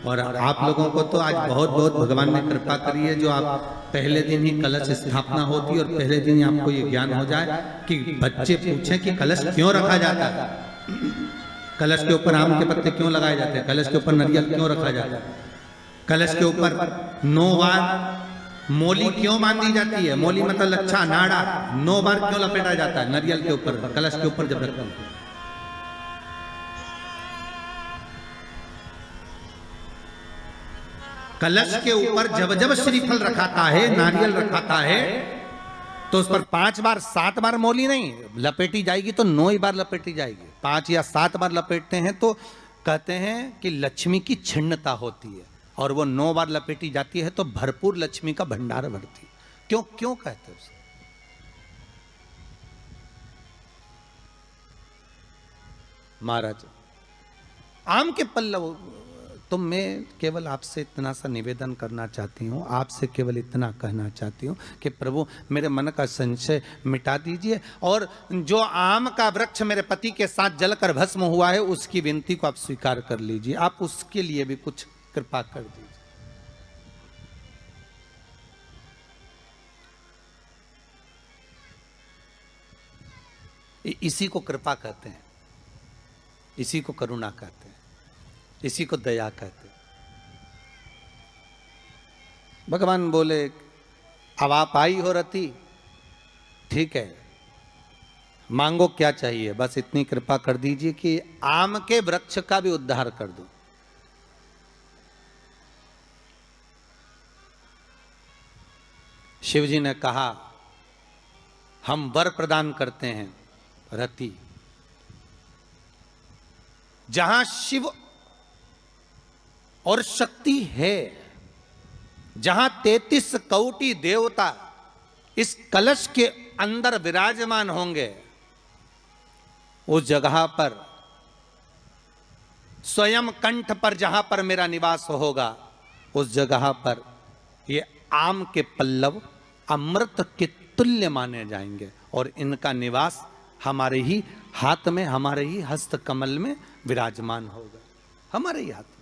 और आप लोगों को तो आज बहुत बहुत भगवान ने कृपा करी है, जो आप पहले दिन ही कलश स्थापना होती है और पहले दिन ही आपको ये ज्ञान हो जाए कि बच्चे पूछें कि कलश क्यों रखा जाता है, कलश के ऊपर आम के पत्ते क्यों लगाए जाते हैं, कलश के ऊपर नारियल क्यों रखा जाता है, कलश के ऊपर 9 बार मोली क्यों बांधी जाती है, मोली मतलब लच्छा नाड़ा 9 बार क्यों लपेटा जाता है नारियल के ऊपर, कलश के ऊपर जब रखते हैं। कलश के ऊपर जब जब श्रीफल रखाता है, नारियल रखाता है, तो उस पर 5 बार 7 बार मोली नहीं लपेटी जाएगी, तो 9 ही बार लपेटी जाएगी। 5 या 7 बार लपेटते हैं तो कहते हैं कि लक्ष्मी की छिन्नता होती है, और वो 9 बार लपेटी जाती है तो भरपूर लक्ष्मी का भंडार भरती है। क्यों क्यों कहते हैं उसे? महाराज आम के पल्लव, तो मैं केवल आपसे इतना सा निवेदन करना चाहती हूँ, आपसे केवल इतना कहना चाहती हूँ कि प्रभु मेरे मन का संशय मिटा दीजिए, और जो आम का वृक्ष मेरे पति के साथ जलकर भस्म हुआ है उसकी विनती को आप स्वीकार कर लीजिए, आप उसके लिए भी कुछ कृपा कर दीजिए। इसी को कृपा कहते हैं, इसी को करुणा कहते हैं, इसी को दया कहते हैं। भगवान बोले अब आप आई हो रति, ठीक है, मांगो क्या चाहिए, बस इतनी कृपा कर दीजिए कि आम के वृक्ष का भी उद्धार कर दो। शिव जी ने कहा हम वर प्रदान करते हैं रति, जहां शिव और शक्ति है, जहां 33 कोटि देवता इस कलश के अंदर विराजमान होंगे, उस जगह पर स्वयं कंठ पर जहां पर मेरा निवास होगा, उस जगह पर ये आम के पल्लव अमृत के तुल्य माने जाएंगे, और इनका निवास हमारे ही हाथ में, हमारे ही हस्त कमल में विराजमान होगा, हमारे ही हाथ में।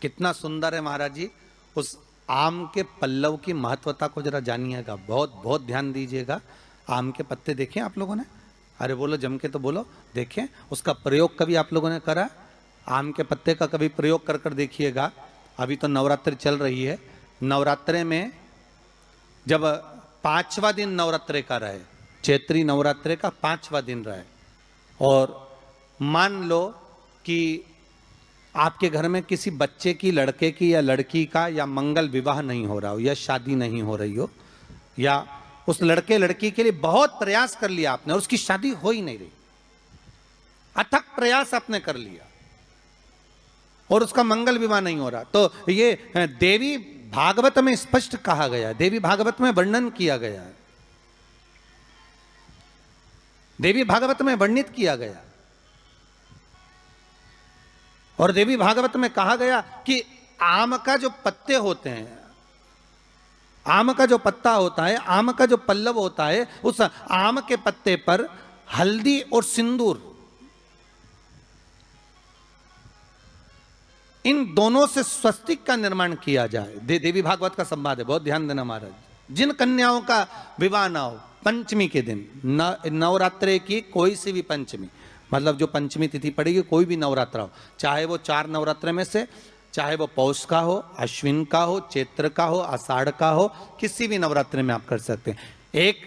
कितना सुंदर है महाराज जी। उस आम के पल्लव की महत्वता को जरा जानिएगा, बहुत बहुत ध्यान दीजिएगा। आम के पत्ते देखें आप लोगों ने, अरे बोलो जम के तो बोलो, देखें उसका प्रयोग कभी आप लोगों ने करा? आम के पत्ते का कभी प्रयोग कर कर देखिएगा। अभी तो नवरात्रि चल रही है, नवरात्रे में जब 5वां दिन नवरात्रे का रहे, चैत्री नवरात्रे का 5वां दिन रहे, और मान लो कि आपके घर में किसी बच्चे की, लड़के की या लड़की का या मंगल विवाह नहीं हो रहा हो, या शादी नहीं हो रही हो, या उस लड़के लड़की के लिए बहुत प्रयास कर लिया आपने और उसकी शादी हो ही नहीं रही, अथक प्रयास आपने कर लिया और उसका मंगल विवाह नहीं हो रहा, तो ये देवी भागवत में स्पष्ट कहा गया, देवी भागवत में वर्णन किया गया है, देवी भागवत में वर्णित किया गया, और देवी भागवत में कहा गया कि आम का जो पत्ते होते हैं, आम का जो पत्ता होता है, आम का जो पल्लव होता है, उस आम के पत्ते पर हल्दी और सिंदूर, इन दोनों से स्वस्तिक का निर्माण किया जाए। देवी भागवत का संवाद है, बहुत ध्यान देना महाराज। जिन कन्याओं का विवाह ना हो पंचमी के दिन, नवरात्रे की कोई सी भी पंचमी, मतलब जो पंचमी तिथि पड़ेगी, कोई भी नवरात्रा हो, चाहे वो 4 नवरात्रे में से, चाहे वो पौष का हो, अश्विन का हो, चैत्र का हो, आषाढ़ का हो, किसी भी नवरात्रे में आप कर सकते हैं। एक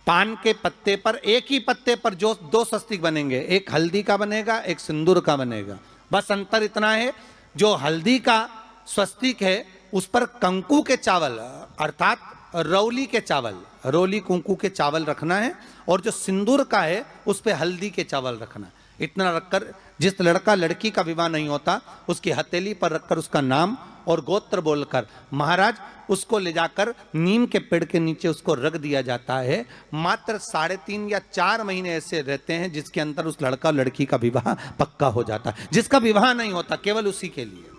पान के पत्ते पर, एक ही पत्ते पर जो 2 स्वस्तिक बनेंगे, एक हल्दी का बनेगा, एक सिंदूर का बनेगा। बस अंतर इतना है, जो हल्दी का स्वस्तिक है उस पर कंकु के चावल अर्थात रौली के चावल, रोली कुंकू के चावल रखना है, और जो सिंदूर का है उस पे हल्दी के चावल रखना है। इतना रखकर जिस लड़का लड़की का विवाह नहीं होता उसकी हथेली पर रखकर उसका नाम और गोत्र बोलकर महाराज उसको ले जाकर नीम के पेड़ के नीचे उसको रख दिया जाता है। मात्र 3.5 या 4 महीने ऐसे रहते हैं जिसके अंदर उस लड़का लड़की का विवाह पक्का हो जाता है। जिसका विवाह नहीं होता केवल उसी के लिए,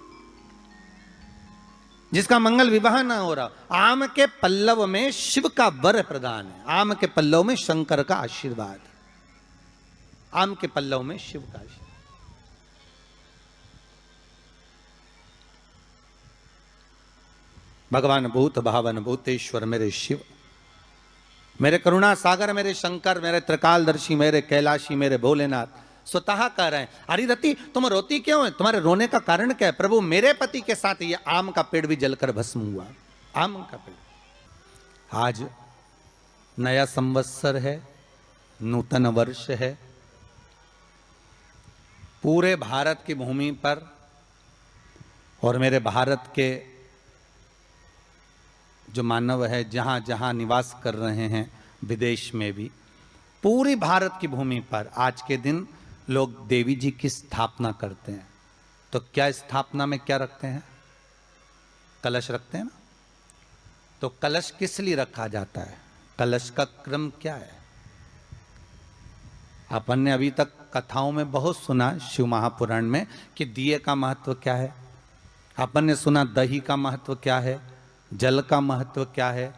जिसका मंगल विवाह ना हो रहा, आम के पल्लव में शिव का वर प्रदान है, आम के पल्लव में शंकर का आशीर्वाद। आम के पल्लव में शिव का शिव। भगवान भूत भावन भूतेश्वर मेरे शिव, मेरे करुणा सागर मेरे शंकर, मेरे त्रिकालदर्शी मेरे कैलाशी मेरे भोलेनाथ स्वतः कह रहे हैं, हरिरति तुम रोती क्यों है, तुम्हारे रोने का कारण क्या है? प्रभु मेरे पति के साथ ये आम का पेड़ भी जलकर भस्म हुआ। आम का पेड़। आज नया संवत्सर है, नूतन वर्ष है, पूरे भारत की भूमि पर और मेरे भारत के जो मानव है जहाँ जहाँ निवास कर रहे हैं, विदेश में भी, पूरी भारत की भूमि पर आज के दिन लोग देवी जी की स्थापना करते हैं। तो क्या स्थापना में क्या रखते हैं? कलश रखते हैं ना। तो कलश किस लिए रखा जाता है? कलश का क्रम क्या है? अपन ने अभी तक कथाओं में बहुत सुना, शिव महापुराण में, कि दिए का महत्व क्या है। अपन ने सुना दही का महत्व क्या है, जल का महत्व क्या है।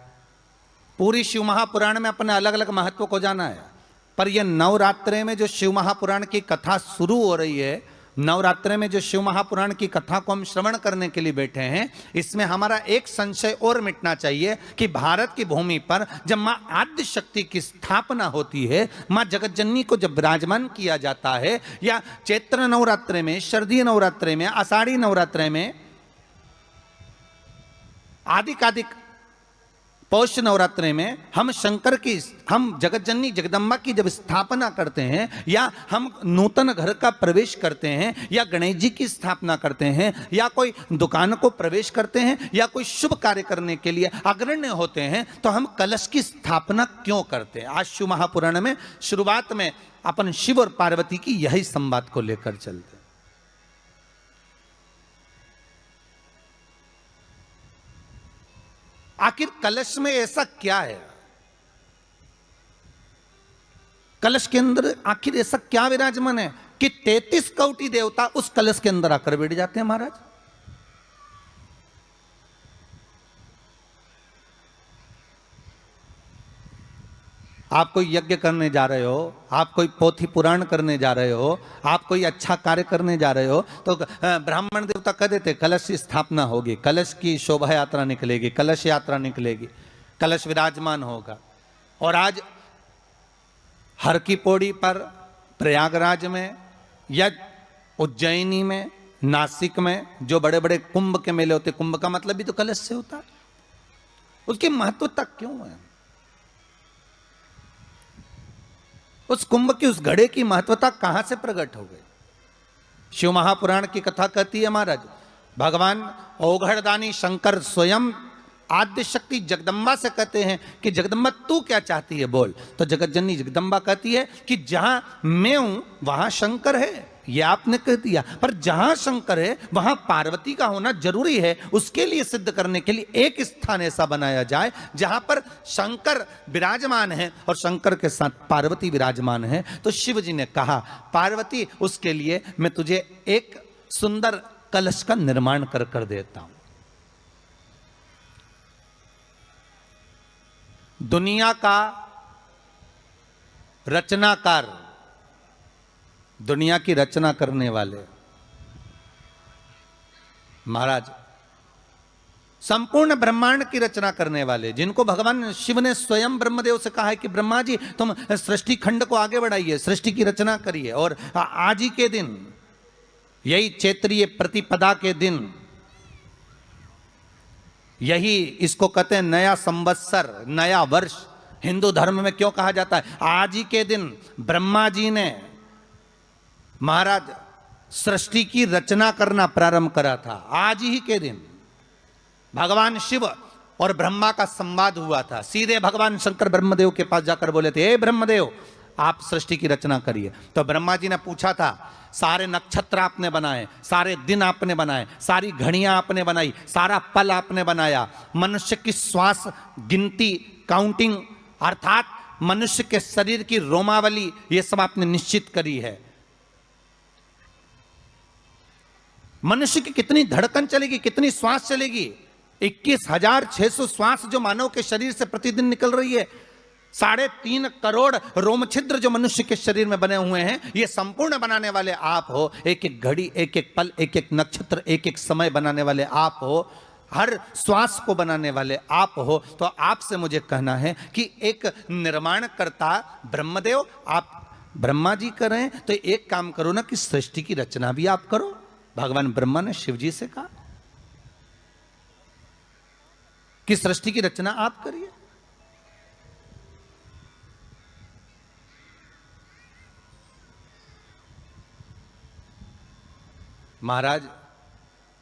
पूरी शिव महापुराण में अपने अलग अलग महत्व को जाना है। पर यह नवरात्रे में जो शिव महापुराण की कथा शुरू हो रही है, नवरात्रे में जो शिव महापुराण की कथा को हम श्रवण करने के लिए बैठे हैं, इसमें हमारा एक संशय और मिटना चाहिए कि भारत की भूमि पर जब मां आद्य शक्ति की स्थापना होती है, मां जगतजननी को जब विराजमान किया जाता है, या चैत्र नवरात्रे में, शरदीय नवरात्रे में, आषाढ़ी नवरात्रे में, आदिकादिक पौष नवरात्रे में हम शंकर की, हम जगतजननी जगदम्बा की जब स्थापना करते हैं, या हम नूतन घर का प्रवेश करते हैं, या गणेश जी की स्थापना करते हैं, या कोई दुकान को प्रवेश करते हैं, या कोई शुभ कार्य करने के लिए अग्रण्य होते हैं, तो हम कलश की स्थापना क्यों करते हैं? आज शिव महापुराण में शुरुआत में अपन शिव और पार्वती की यही संवाद को लेकर चलते हैं। आखिर कलश में ऐसा क्या है? कलश के अंदर आखिर ऐसा क्या विराजमान है कि 33 कोटि देवता उस कलश के अंदर आकर बैठ जाते हैं? महाराज, आप कोई यज्ञ करने जा रहे हो, आप कोई पोथी पुराण करने जा रहे हो, आप कोई अच्छा कार्य करने जा रहे हो, तो ब्राह्मण देवता कह देते कलश की स्थापना होगी, कलश की शोभा यात्रा निकलेगी, कलश यात्रा निकलेगी, कलश विराजमान होगा। और आज हर की पौड़ी पर, प्रयागराज में या उज्जैनी में, नासिक में जो बड़े बड़े कुंभ के मेले होते, कुंभ का मतलब भी तो कलश से होता है। उसकी महत्वता क्यों है? उस कुंभ की, उस घड़े की महत्वता कहां से प्रकट हो गई? शिव महापुराण की कथा कहती है महाराज, भगवान औघड़दानी शंकर स्वयं आद्य शक्ति जगदम्बा से कहते हैं कि जगदम्बा तू क्या चाहती है बोल। तो जगतजननी जगदम्बा कहती है कि जहां मैं हूं वहां शंकर है। ये आपने कह दिया, पर जहां शंकर है वहां पार्वती का होना जरूरी है। उसके लिए सिद्ध करने के लिए एक स्थान ऐसा बनाया जाए जहां पर शंकर विराजमान है और शंकर के साथ पार्वती विराजमान है। तो शिव जी ने कहा, पार्वती उसके लिए मैं तुझे एक सुंदर कलश का निर्माण कर देता हूं। दुनिया का रचनाकार, दुनिया की रचना करने वाले महाराज, संपूर्ण ब्रह्मांड की रचना करने वाले, जिनको भगवान शिव ने स्वयं ब्रह्मदेव से कहा है कि ब्रह्मा जी तुम सृष्टि खंड को आगे बढ़ाइए, सृष्टि की रचना करिए। और आज ही के दिन, यही चैत्रीय प्रतिपदा के दिन, यही इसको कहते हैं नया संवत्सर, नया वर्ष। हिंदू धर्म में क्यों कहा जाता है? आज ही के दिन ब्रह्मा जी ने महाराज सृष्टि की रचना करना प्रारंभ करा था। आज ही के दिन भगवान शिव और ब्रह्मा का संवाद हुआ था। सीधे भगवान शंकर ब्रह्मदेव के पास जाकर बोले थे, हे ब्रह्मदेव आप सृष्टि की रचना करिए। तो ब्रह्मा जी ने पूछा था, सारे नक्षत्र आपने बनाए, सारे दिन आपने बनाए, सारी घड़ियां आपने बनाई, सारा पल आपने बनाया, मनुष्य की श्वास गिनती, काउंटिंग, अर्थात मनुष्य के शरीर की रोमावली, ये सब आपने निश्चित करी है। मनुष्य की कितनी धड़कन चलेगी, कितनी श्वास चलेगी, 21,600 श्वास जो मानव के शरीर से प्रतिदिन निकल रही है, 3.5 करोड़ रोम छिद्र जो मनुष्य के शरीर में बने हुए हैं, ये संपूर्ण बनाने वाले आप हो। एक एक घड़ी, एक एक पल, एक एक नक्षत्र, एक एक समय बनाने वाले आप हो। हर श्वास को बनाने वाले आप हो। तो आपसे मुझे कहना है कि एक निर्माणकर्ता ब्रह्मदेव, आप ब्रह्मा जी कर रहे हैं, तो एक काम करो ना कि सृष्टि की रचना भी आप करो। भगवान ब्रह्मा ने शिव जी से कहा कि सृष्टि की रचना आप करिए। महाराज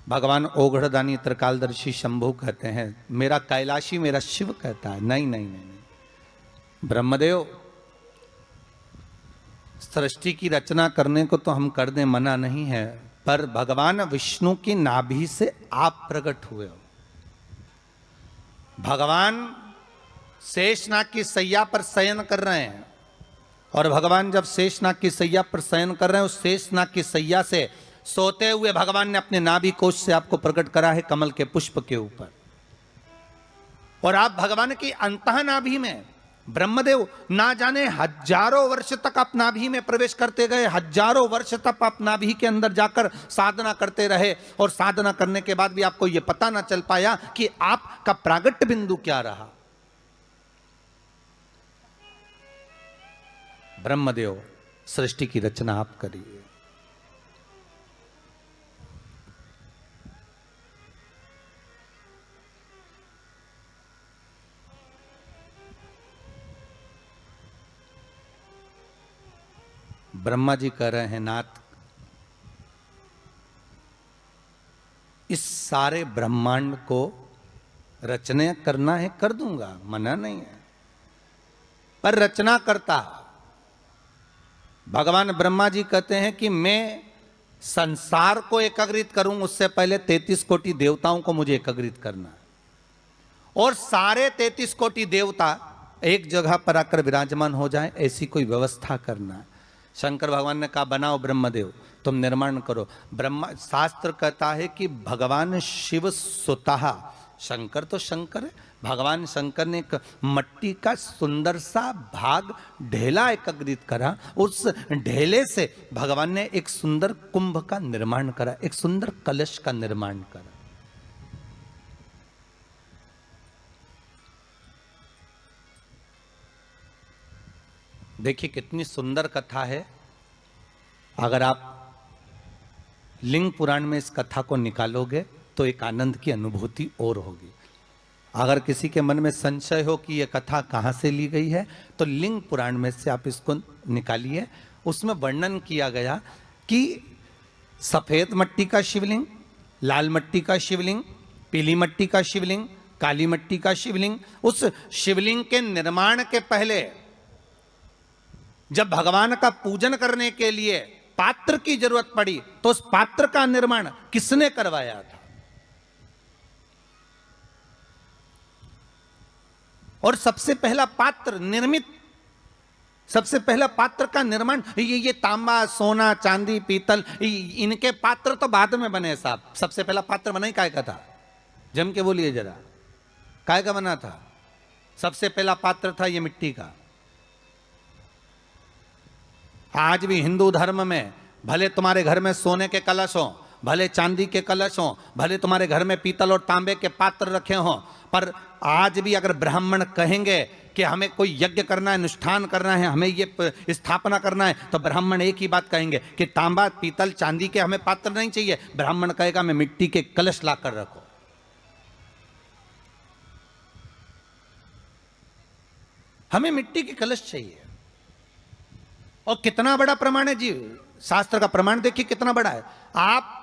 भगवान ओघड़दानी त्रिकालदर्शी शंभु कहते हैं, मेरा कैलाशी मेरा शिव कहता है, नहीं नहीं नहीं, नहीं। ब्रह्मदेव, सृष्टि की रचना करने को तो हम कर दें, मना नहीं है, पर भगवान विष्णु की नाभि से आप प्रकट हुए हो। भगवान शेषनाग की सैया पर शयन कर रहे हैं, और भगवान जब शेषनाग की सैया पर शयन कर रहे हैं, उस शेषनाग की सैया से सोते हुए भगवान ने अपने नाभि कोश से आपको प्रकट करा है कमल के पुष्प के ऊपर। और आप भगवान की अंतः नाभि में, ब्रह्मदेव ना जाने हजारों वर्ष तक आप नाभि में प्रवेश करते गए, हजारों वर्ष तक आप नाभि के अंदर जाकर साधना करते रहे, और साधना करने के बाद भी आपको यह पता ना चल पाया कि आपका प्रागट्य बिंदु क्या रहा। ब्रह्मदेव, सृष्टि की रचना आप करिए। ब्रह्मा जी कह रहे हैं, नाथ इस सारे ब्रह्मांड को रचना करना है, कर दूंगा, मना नहीं है, पर रचना करता भगवान ब्रह्मा जी कहते हैं कि मैं संसार को एकत्रित करूं, उससे पहले 33 कोटि देवताओं को मुझे एकत्रित करना है, और सारे 33 कोटि देवता एक जगह पर आकर विराजमान हो जाएं, ऐसी कोई व्यवस्था करना है। शंकर भगवान ने कहा, बनाओ ब्रह्मदेव, तुम निर्माण करो। ब्रह्मा, शास्त्र कहता है कि भगवान शिव स्वतः, शंकर तो शंकर है, भगवान शंकर ने एक मट्टी का सुंदर सा भाग ढेला एकत्रित करा, उस ढेले से भगवान ने एक सुंदर कुंभ का निर्माण करा, एक सुंदर कलश का निर्माण करा। देखिए कितनी सुंदर कथा है। अगर आप लिंग पुराण में इस कथा को निकालोगे तो एक आनंद की अनुभूति और होगी। अगर किसी के मन में संशय हो कि यह कथा कहाँ से ली गई है, तो लिंग पुराण में से आप इसको निकालिए। उसमें वर्णन किया गया कि सफेद मट्टी का शिवलिंग, लाल मट्टी का शिवलिंग, पीली मट्टी का शिवलिंग, काली मट्टी का शिवलिंग, उस शिवलिंग के निर्माण के पहले जब भगवान का पूजन करने के लिए पात्र की जरूरत पड़ी, तो उस पात्र का निर्माण किसने करवाया था? और सबसे पहला पात्र निर्मित, सबसे पहला पात्र का निर्माण, ये तांबा, सोना, चांदी, पीतल, इनके पात्र तो बाद में बने साहब। सबसे पहला पात्र बना ही काय का था? जम के बोलिए जरा, काय का बना था? सबसे पहला पात्र था ये मिट्टी का। आज भी हिंदू धर्म में भले तुम्हारे घर में सोने के कलश हो, भले चांदी के कलश हो, भले तुम्हारे घर में पीतल और तांबे के पात्र रखे हों, पर आज भी अगर ब्राह्मण कहेंगे कि हमें कोई यज्ञ करना है, अनुष्ठान करना है, हमें ये स्थापना करना है, तो ब्राह्मण एक ही बात कहेंगे कि तांबा, पीतल, चांदी के हमें पात्र नहीं चाहिए। ब्राह्मण कहेगा मैं मिट्टी के कलश ला कर रखो। हमें मिट्टी के कलश चाहिए। और कितना बड़ा प्रमाण है जी, शास्त्र का प्रमाण देखिए कितना बड़ा है। आप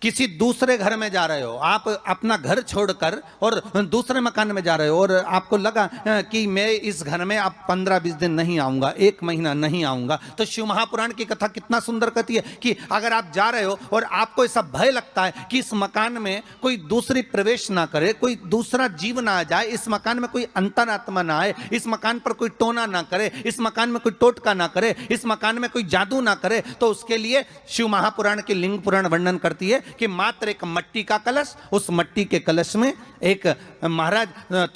किसी दूसरे घर में जा रहे हो, आप अपना घर छोड़कर और दूसरे मकान में जा रहे हो, और आपको लगा कि मैं इस घर में अब 15-20 दिन नहीं आऊंगा, 1 महीना नहीं आऊंगा, तो शिव महापुराण की कथा कितना सुंदर कहती है कि अगर आप जा रहे हो और आपको ऐसा भय लगता है कि इस मकान में कोई दूसरी प्रवेश ना करे, कोई दूसरा जीव ना आ जाए, इस मकान में कोई अंतरात्मा ना आए, इस मकान पर कोई टोना ना करे, इस मकान में कोई टोटका ना करे, इस मकान में कोई जादू ना करे, तो उसके लिए शिव महापुराण की लिंग पुराण वर्णन करती है कि मात्र एक मट्टी का कलश, उस मट्टी के कलश में एक महाराज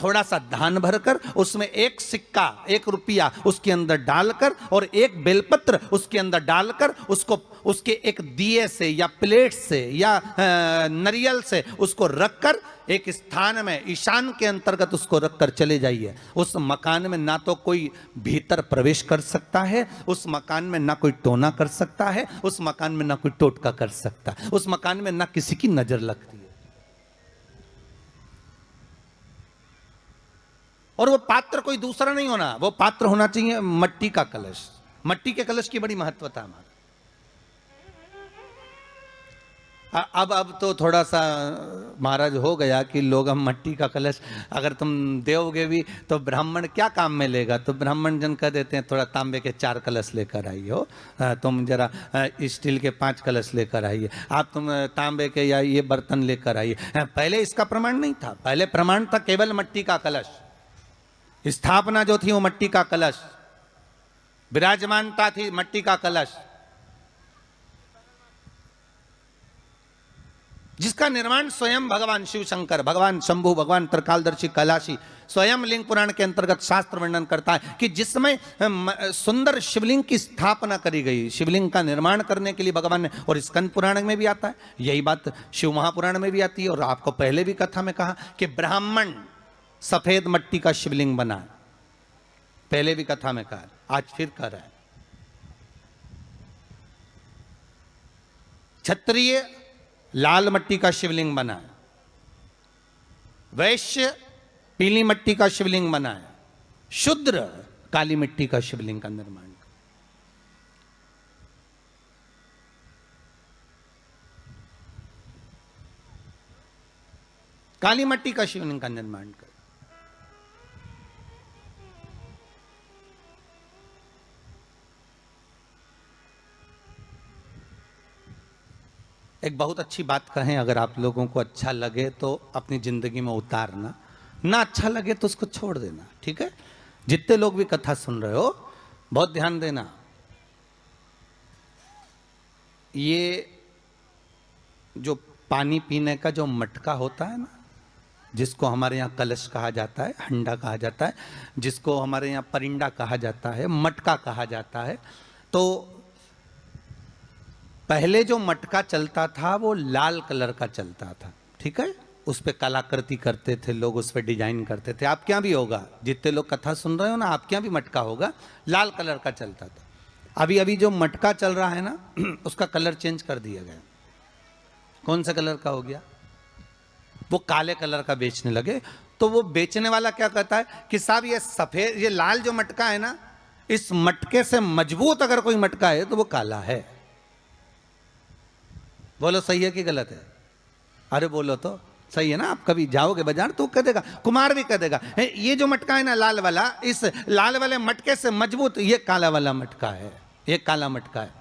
थोड़ा सा धान भरकर उसमें एक सिक्का, एक रुपया उसके अंदर डालकर और एक बेलपत्र उसके अंदर डालकर उसको उसके एक दिए से या प्लेट से या नरियल से उसको रखकर एक स्थान में ईशान के अंतर्गत उसको रखकर चले जाइए। उस मकान में ना तो कोई भीतर प्रवेश कर सकता है, उस मकान में ना कोई टोना कर सकता है, उस मकान में ना कोई टोटका कर सकता है, उस मकान में ना किसी की नजर लगती है। और वो पात्र कोई दूसरा नहीं होना, वो पात्र होना चाहिए मट्टी का कलश। मट्टी के कलश की बड़ी महत्वता है। अब तो थोड़ा सा महाराज हो गया कि लोग हम मट्टी का कलश अगर तुम दोगे भी तो ब्राह्मण क्या काम में लेगा, तो ब्राह्मण जन कह देते हैं थोड़ा तांबे के 4 कलश लेकर आइए हो, तुम जरा स्टील के 5 कलश लेकर आइए, आप तुम तांबे के या ये बर्तन लेकर आइए। पहले इसका प्रमाण नहीं था, पहले प्रमाण था केवल मट्टी का कलश। स्थापना जो थी वो मट्टी का कलश, विराजमानता थी मट्टी का कलश, जिसका निर्माण स्वयं भगवान शिव शंकर, भगवान शंभु, भगवान त्रिकालदर्शी कैलाशी स्वयं लिंग पुराण के अंतर्गत शास्त्र वर्णन करता है कि जिसमें सुंदर शिवलिंग की स्थापना करी गई, शिवलिंग का निर्माण करने के लिए भगवान ने। और स्कंद पुराण में भी आता है, यही बात शिव महापुराण में भी आती है। और आपको पहले भी कथा में कहा कि ब्राह्मण सफेद मट्टी का शिवलिंग बना, पहले भी कथा में कहा, आज फिर कह रहा है। क्षत्रिय लाल मट्टी का शिवलिंग बना है, वैश्य पीली मट्टी का शिवलिंग बना है, शूद्र काली मिट्टी का शिवलिंग का निर्माण। काली मट्टी का शिवलिंग का निर्माण कर। एक बहुत अच्छी बात कहें, अगर आप लोगों को अच्छा लगे तो अपनी जिंदगी में उतारना, ना अच्छा लगे तो उसको छोड़ देना, ठीक है। जितने लोग भी कथा सुन रहे हो बहुत ध्यान देना। ये जो पानी पीने का जो मटका होता है ना, जिसको हमारे यहाँ कलश कहा जाता है, हंडा कहा जाता है, जिसको हमारे यहाँ परिंडा कहा जाता है, मटका कहा जाता है, तो पहले जो मटका चलता था वो लाल कलर का चलता था, ठीक है। उस पर कलाकृति करते थे लोग, उस पर डिजाइन करते थे। आपके यहाँ भी होगा, जितने लोग कथा सुन रहे हो ना, आपके यहाँ भी मटका होगा, लाल कलर का चलता था। अभी अभी जो मटका चल रहा है ना, उसका कलर चेंज कर दिया गया। कौन सा कलर का हो गया? वो काले कलर का बेचने लगे। तो वो बेचने वाला क्या कहता है कि साहब ये सफेद, ये लाल जो मटका है ना, इस मटके से मजबूत अगर कोई मटका है तो वो काला है। बोलो सही है कि गलत है? अरे बोलो तो सही है ना। आप कभी जाओगे बाजार तो कह देगा, कुमार भी कह देगा, ये जो मटका है ना लाल वाला, इस लाल वाले मटके से मजबूत ये काला वाला मटका है, ये काला मटका है।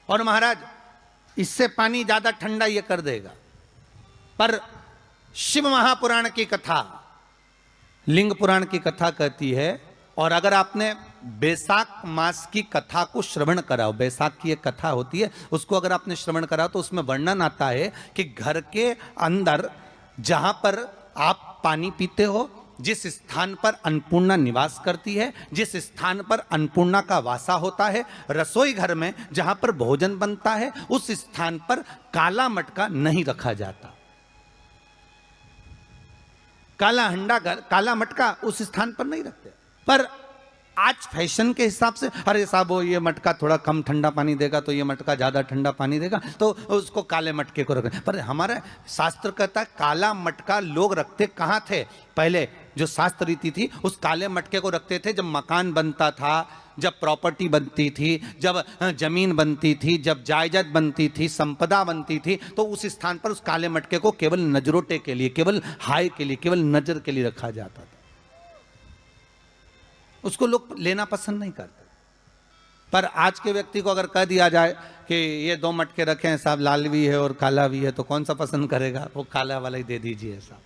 और महाराज इससे पानी ज्यादा ठंडा ये कर देगा। पर शिव महापुराण की कथा, लिंग पुराण की कथा कहती है, और अगर आपने बैसाख मास की कथा को श्रवण कराओ, बैसाख की एक कथा होती है, उसको अगर आपने श्रवण कराओ तो उसमें वर्णन आता है कि घर के अंदर जहां पर आप पानी पीते हो, जिस स्थान पर अन्नपूर्णा निवास करती है, जिस स्थान पर अन्नपूर्णा का वासा होता है, रसोई घर में जहां पर भोजन बनता है, उस स्थान पर काला मटका नहीं रखा जाता। काला हंडा, काला मटका उस स्थान पर नहीं रखते। पर आज फैशन के हिसाब से, अरे साहब वो ये मटका थोड़ा कम ठंडा पानी देगा तो ये मटका ज्यादा ठंडा पानी देगा, तो उसको काले मटके को रखें। पर हमारा शास्त्र कहता है काला मटका लोग रखते कहाँ थे? पहले जो शास्त्र रीति थी, उस काले मटके को रखते थे जब मकान बनता था, जब प्रॉपर्टी बनती थी, जब जमीन बनती थी, जब जायदाद बनती थी, संपदा बनती थी, तो उस स्थान पर उस काले मटके को केवल नजरोटे के लिए, केवल हाय के लिए, केवल नजर के लिए रखा जाता था। उसको लोग लेना पसंद नहीं करते। पर आज के व्यक्ति को अगर कह दिया जाए कि ये 2 मटके रखे हैं साहब, लाल भी है और काला भी है, तो कौन सा पसंद करेगा? वो काला वाला ही दे दीजिए साहब,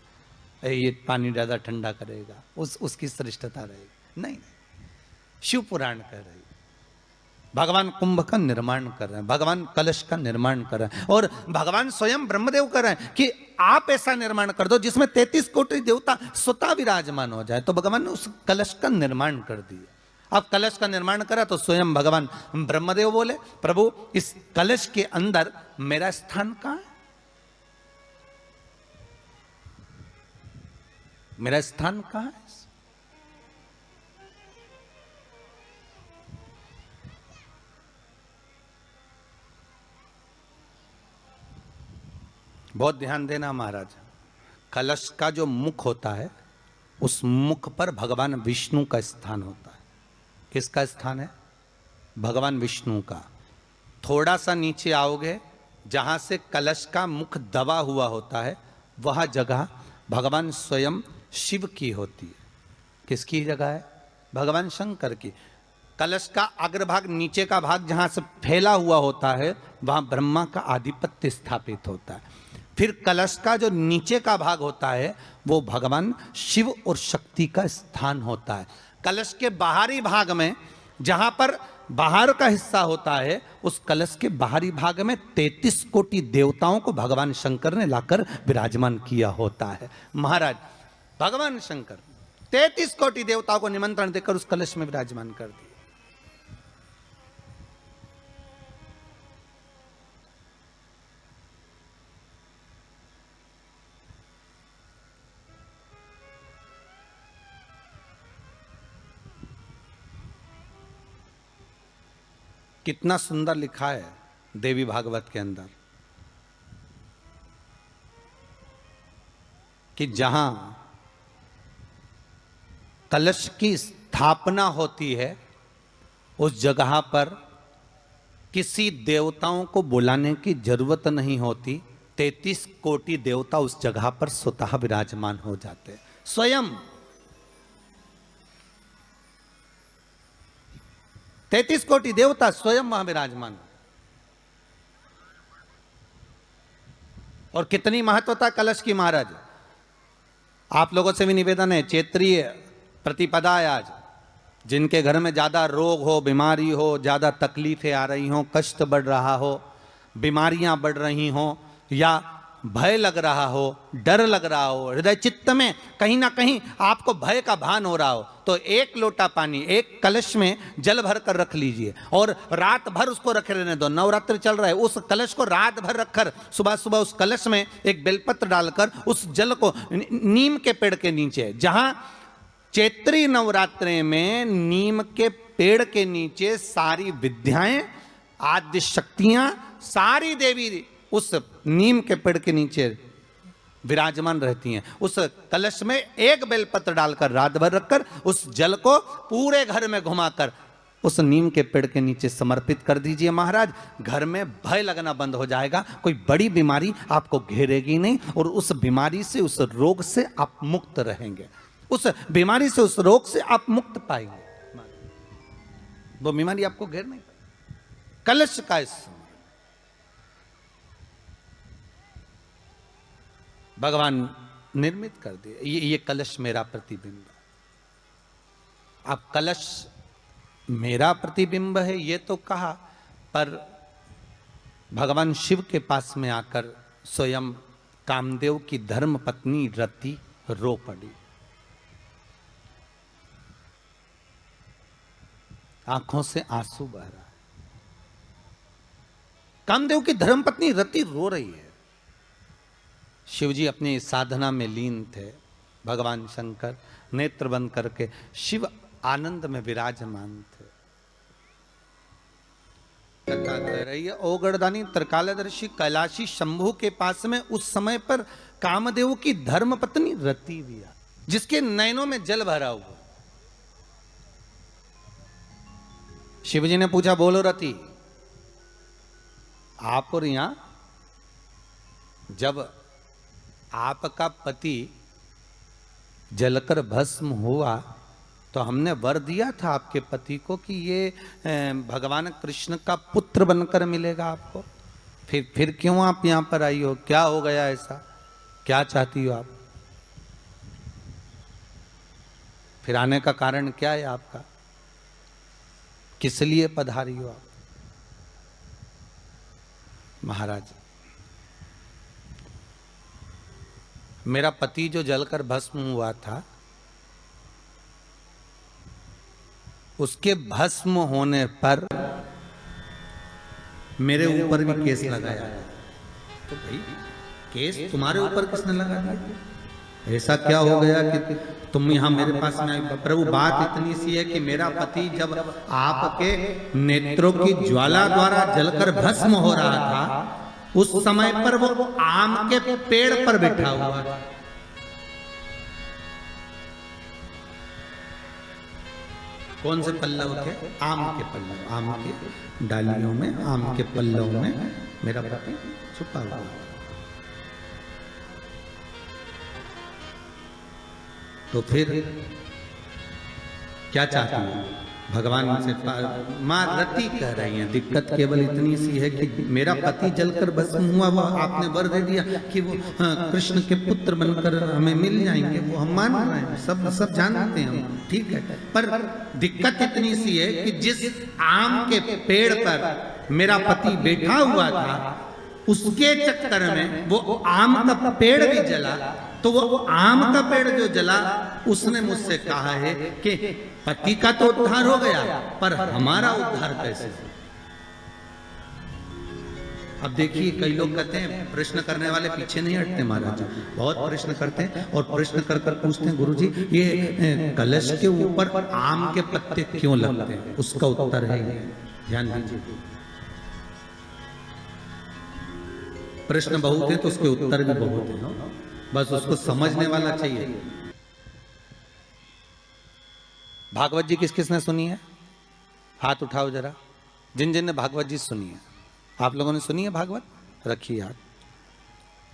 ये पानी ज़्यादा ठंडा करेगा, उसकी श्रेष्ठता रहेगी। नहीं, शिव पुराण कह रही, भगवान कुंभ का निर्माण कर रहे हैं, भगवान कलश का निर्माण कर रहे हैं, और भगवान स्वयं ब्रह्मदेव कर रहे हैं कि आप ऐसा निर्माण कर दो जिसमें 33 कोटि देवता स्वतः विराजमान हो जाए। तो भगवान ने उस कलश का निर्माण कर दिया। अब कलश का निर्माण करा तो स्वयं भगवान ब्रह्मदेव बोले, प्रभु इस कलश के अंदर मेरा स्थान कहां है? मेरा स्थान कहां है? बहुत ध्यान देना महाराज, कलश का जो मुख होता है उस मुख पर भगवान विष्णु का स्थान होता है। किसका स्थान है? भगवान विष्णु का। थोड़ा सा नीचे आओगे, जहां से कलश का मुख दबा हुआ होता है, वह जगह भगवान स्वयं शिव की होती है। किसकी जगह है? भगवान शंकर की। कलश का अग्रभाग, नीचे का भाग जहां से फैला हुआ होता है, वहां ब्रह्मा का आधिपत्य स्थापित होता है। फिर कलश का जो नीचे का भाग होता है वो भगवान शिव और शक्ति का स्थान होता है। कलश के बाहरी भाग में, जहां पर बाहर का हिस्सा होता है, उस कलश के बाहरी भाग में 33 कोटि देवताओं को भगवान शंकर ने लाकर विराजमान किया होता है। महाराज भगवान शंकर 33 कोटि देवताओं को निमंत्रण देकर उस कलश में विराजमान कर दिया। कितना सुंदर लिखा है देवी भागवत के अंदर कि जहां कलश की स्थापना होती है, उस जगह पर किसी देवताओं को बुलाने की जरूरत नहीं होती। 33 कोटि देवता उस जगह पर स्वतः विराजमान हो जाते हैं। स्वयं 33 कोटि देवता स्वयं वहां विराजमान। और कितनी महत्वता कलश की महाराज। आप लोगों से भी निवेदन है, क्षेत्रीय प्रतिपदा है आज, जिनके घर में ज्यादा रोग हो, बीमारी हो, ज्यादा तकलीफें आ रही हो, कष्ट बढ़ रहा हो, बीमारियां बढ़ रही हो, या भय लग रहा हो, डर लग रहा हो, हृदय चित्त में कहीं ना कहीं आपको भय का भान हो रहा हो, तो एक लोटा पानी, एक कलश में जल भर कर रख लीजिए और रात भर उसको रखे रहने दो। नवरात्र चल रहा है, उस कलश को रात भर रखकर सुबह सुबह उस कलश में एक बेलपत्र डालकर उस जल को नीम के पेड़ के नीचे, जहां चैत्री नवरात्रे में नीम के पेड़ के नीचे सारी विद्याएं, आद्य शक्तियां, सारी देवी उस नीम के पेड़ के नीचे विराजमान रहती हैं। उस कलश में एक बेलपत्र डालकर रात भर रखकर उस जल को पूरे घर में घुमाकर उस नीम के पेड़ के नीचे समर्पित कर दीजिए महाराज। घर में भय लगना बंद हो जाएगा, कोई बड़ी बीमारी आपको घेरेगी नहीं, और उस बीमारी से, उस रोग से आप मुक्त रहेंगे। उस बीमारी से, उस रोग से आप मुक्त पाएंगे, वो बीमारी आपको घेर नहीं पाएगी। कलश का इस भगवान निर्मित कर दिए। ये कलश मेरा प्रतिबिंब है। अब कलश मेरा प्रतिबिंब है ये तो कहा, पर भगवान शिव के पास में आकर स्वयं कामदेव की धर्म पत्नी रति रो पड़ी। आंखों से आंसू बह रहा है। कामदेव की धर्मपत्नी रति रो रही है। शिवजी अपनी साधना में लीन थे। भगवान शंकर नेत्र बंद करके शिव आनंद में विराजमान थे। कथा कह रही है, ओ गणदानी त्रिकालदर्शी कैलाशी शंभु के पास में उस समय पर कामदेव की धर्मपत्नी रति भी आ, जिसके नयनों में जल भरा हुआ। शिवजी ने पूछा, बोलो रति, आप और यहां, जब आपका पति जलकर भस्म हुआ तो हमने वर दिया था आपके पति को कि ये भगवान कृष्ण का पुत्र बनकर मिलेगा आपको, फिर क्यों आप यहां पर आई हो? क्या हो गया ऐसा? क्या चाहती हो आप? फिर आने का कारण क्या है आपका? किस लिए पधारी हो आप? महाराज, मेरा पति जो जलकर भस्म हुआ था, उसके भस्म होने पर मेरे ऊपर भी केस लगाया। तो भाई केस तुम्हारे ऊपर किसने लगा दिया? ऐसा क्या हो गया कि तुम यहाँ मेरे पास में आई? प्रभु, बात इतनी सी है कि मेरा पति जब आपके नेत्रों की ज्वाला द्वारा जलकर भस्म हो रहा था, उस समय पर वो आम के पेड़ पर बैठा हुआ था। कौन से पल्लव थे? आम के पल्लव, आम के डालियों में, आम के पल्लव में मेरा पति छुपा हुआ था। तो फिर क्या चाहती है? भगवान से मां रति कह रही हैं, दिक्कत केवल इतनी सी है कि मेरा पति जलकर भस्म हुआ, वो आपने वर दे दिया कि वो कृष्ण के पुत्र बनकर हमें मिल जाएंगे, वो हम मान रहे हैं, सब जानते हैं हम, ठीक है। पर दिक्कत इतनी सी है कि जिस आम के पेड़ पर मेरा पति बैठा हुआ था, उसके चक्कर में वो आम का पेड़ भी जला। तो वो आम का पेड़ जो जला, उसने मुझसे कहा है कि पति का तो उद्धार हो गया, पर हमारा उद्धार कैसे? अब देखिए, कई लोग कहते हैं प्रश्न करने वाले पीछे नहीं हटते महाराज, बहुत प्रश्न करते हैं और प्रश्न कर कर पूछते हैं, गुरुजी ये कलश के ऊपर आम के पत्ते क्यों लगते हैं? उसका उत्तर है, ध्यान दीजिए। प्रश्न बहुत है तो उसके उत्तर भी बहुत है, बस उसको समझने वाला चाहिए। भागवत जी किस किसने सुनी है? हाथ उठाओ जरा, जिन जिन ने भागवत जी सुनी है। आप लोगों ने सुनी है भागवत? रखिए हाथ।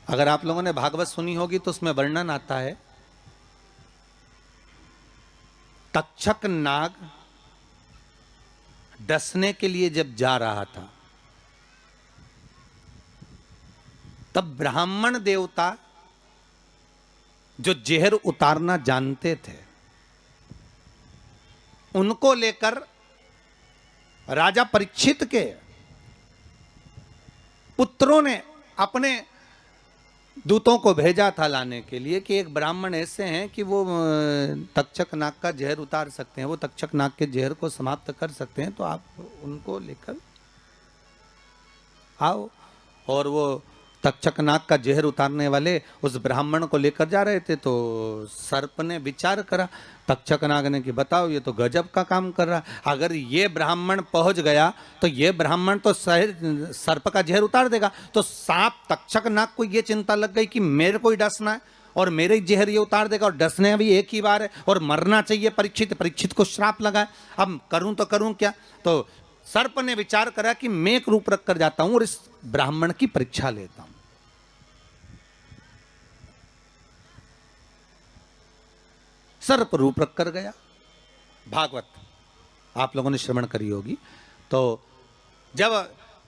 अगर आप लोगों ने भागवत सुनी होगी तो उसमें वर्णन आता है, तक्षक नाग डसने के लिए जब जा रहा था, तब ब्राह्मण देवता जो जहर उतारना जानते थे, उनको लेकर राजा परीक्षित के पुत्रों ने अपने दूतों को भेजा था लाने के लिए कि एक ब्राह्मण ऐसे हैं कि वो तक्षक नाग का जहर उतार सकते हैं, वो तक्षक नाग के जहर को समाप्त कर सकते हैं, तो आप उनको लेकर आओ। और वो तक्षक नाग का जहर उतारने वाले उस ब्राह्मण को लेकर जा रहे थे। तो सर्प ने विचार करा, तक्षक नाग ने कि बताओ ये तो गजब का काम कर रहा, अगर ये ब्राह्मण पहुंच गया तो ये ब्राह्मण तो सर्प का जहर उतार देगा। तो सांप तक्षक नाग को ये चिंता लग गई कि मेरे को ही डसना है और मेरे ही जहर ये उतार देगा, और डसने भी एक ही बार है और मरना चाहिए परीक्षित को श्राप लगा है, अब करूं तो करूं क्या। तो सर्प ने विचार करा कि मैं एक रूप रख कर जाता हूं और इस ब्राह्मण की परीक्षा लेता हूं। सर्प रूप रख कर गया। भागवत आप लोगों ने श्रवण करी होगी। तो जब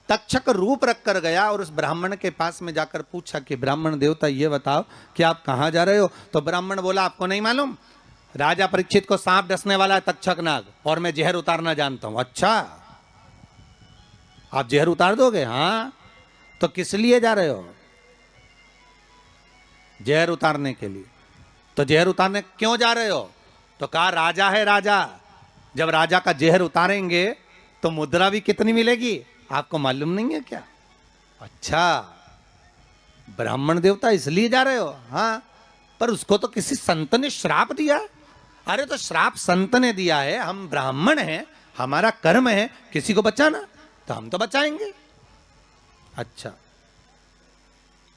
तक्षक रूप रख कर गया और उस ब्राह्मण के पास में जाकर पूछा कि ब्राह्मण देवता ये बताओ कि आप कहां जा रहे हो? तो ब्राह्मण बोला आपको नहीं मालूम, राजा परीक्षित को सांप डसने वाला है तक्षक नाग, और मैं जहर उतारना जानता हूं। अच्छा, आप जहर उतार दोगे? हाँ। तो किस लिए जा रहे हो? जहर उतारने के लिए। तो जहर उतारने क्यों जा रहे हो? तो कहा राजा है राजा, जब राजा का जहर उतारेंगे तो मुद्रा भी कितनी मिलेगी, आपको मालूम नहीं है क्या? अच्छा, ब्राह्मण देवता इसलिए जा रहे हो? हाँ। पर उसको तो किसी संत ने श्राप दिया। अरे तो श्राप संत ने दिया है, हम ब्राह्मण हैं, हमारा कर्म है किसी को बचाना, तो हम तो बचाएंगे। अच्छा,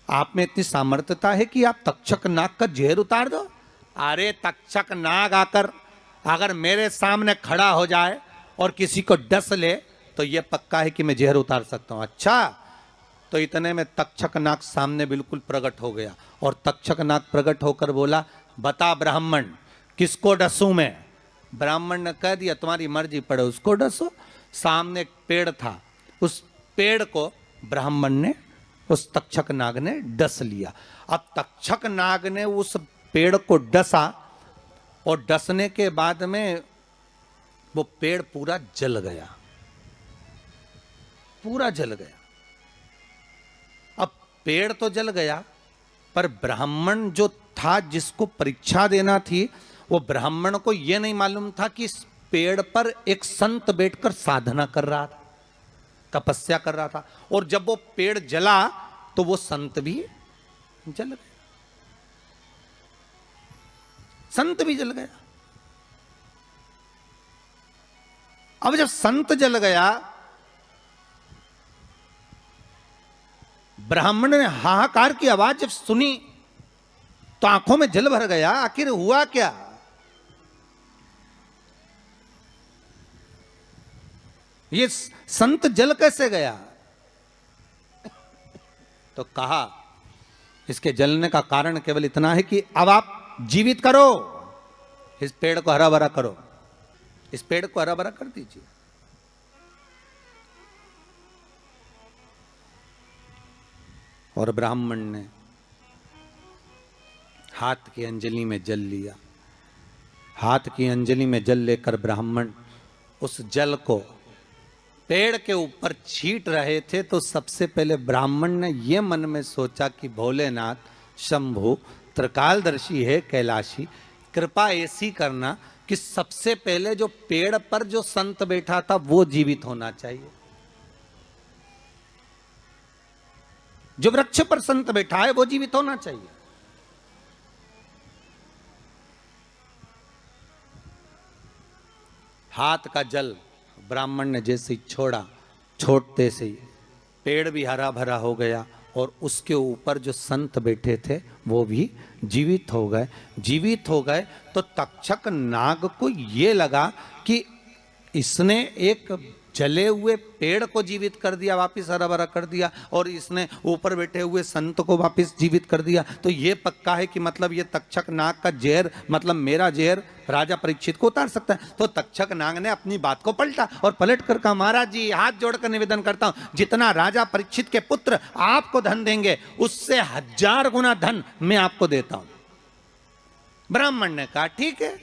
आप में इतनी सामर्थ्यता है कि आप तक्षक नाग का जहर उतार दो? अरे तक्षक नाग आकर अगर मेरे सामने खड़ा हो जाए और किसी को डस ले तो यह पक्का है कि मैं जहर उतार सकता हूं। अच्छा, तो इतने में तक्षक नाग सामने बिल्कुल प्रकट हो गया और तक्षक नाग प्रकट होकर बोला, बता ब्राह्मण किसको डसूं मैं? ब्राह्मण ने कह दिया तुम्हारी मर्जी पड़े, उसको डसो। सामने एक पेड़ था, उस पेड़ को ब्राह्मण ने, उस तक्षक नाग ने डस लिया। अब तक्षक नाग ने उस पेड़ को डसा और डसने के बाद में वो पेड़ पूरा जल गया, पूरा जल गया। अब पेड़ तो जल गया, पर ब्राह्मण जो था जिसको परीक्षा देना थी, वो ब्राह्मण को यह नहीं मालूम था कि इस पेड़ पर एक संत बैठकर साधना कर रहा था, तपस्या कर रहा था। और जब वो पेड़ जला तो वो संत भी जल गया, संत भी जल गया। अब जब संत जल गया, ब्राह्मण ने हाहाकार की आवाज जब सुनी तो आंखों में जल भर गया। आखिर हुआ क्या? ये संत जल कैसे गया? तो कहा इसके जलने का कारण केवल इतना है कि अब आप जीवित करो, इस पेड़ को हरा भरा करो, इस पेड़ को हरा भरा कर दीजिए। और ब्राह्मण ने हाथ की अंजलि में जल लिया। हाथ की अंजलि में जल लेकर ब्राह्मण उस जल को पेड़ के ऊपर छींट रहे थे, तो सबसे पहले ब्राह्मण ने यह मन में सोचा कि भोलेनाथ, शंभु, त्रिकालदर्शी है कैलाशी, कृपा ऐसी करना कि सबसे पहले जो पेड़ पर जो संत बैठा था वो जीवित होना चाहिए। जो वृक्ष पर संत बैठा है वो जीवित होना चाहिए। हाथ का जल ब्राह्मण ने जैसे ही छोड़ा, छोड़ते से ही पेड़ भी हरा भरा हो गया और उसके ऊपर जो संत बैठे थे वो भी जीवित हो गए। जीवित हो गए तो तक्षक नाग को ये लगा कि इसने एक जले हुए पेड़ को जीवित कर दिया, वापिस हरा भरा कर दिया, और इसने ऊपर बैठे हुए संत को वापिस जीवित कर दिया। तो ये पक्का है कि मतलब ये तक्षक नाग का जहर, मतलब मेरा जहर राजा परीक्षित को उतार सकता है। तो तक्षक नाग ने अपनी बात को पलटा और पलट कर कहा, महाराज जी हाथ जोड़कर निवेदन करता हूं, जितना राजा परीक्षित के पुत्र आपको धन देंगे उससे 1000 गुना धन मैं आपको देता हूं। ब्राह्मण ने कहा ठीक है,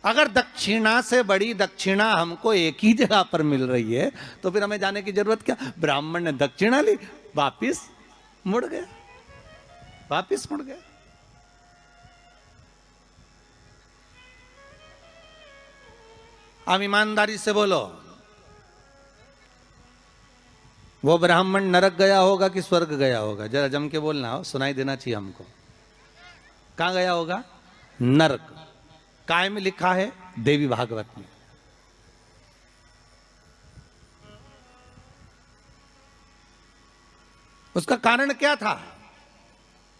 अगर दक्षिणा से बड़ी दक्षिणा हमको एक ही जगह पर मिल रही है तो फिर हमें जाने की जरूरत क्या। ब्राह्मण ने दक्षिणा ली, वापिस मुड़ गया, वापिस मुड़ गया। अब ईमानदारी से बोलो, वो ब्राह्मण नरक गया होगा कि स्वर्ग गया होगा? जरा जम के बोलना हो, सुनाई देना चाहिए हमको। कहां गया होगा? नरक। काय में लिखा है? देवी भागवत में। उसका कारण क्या था?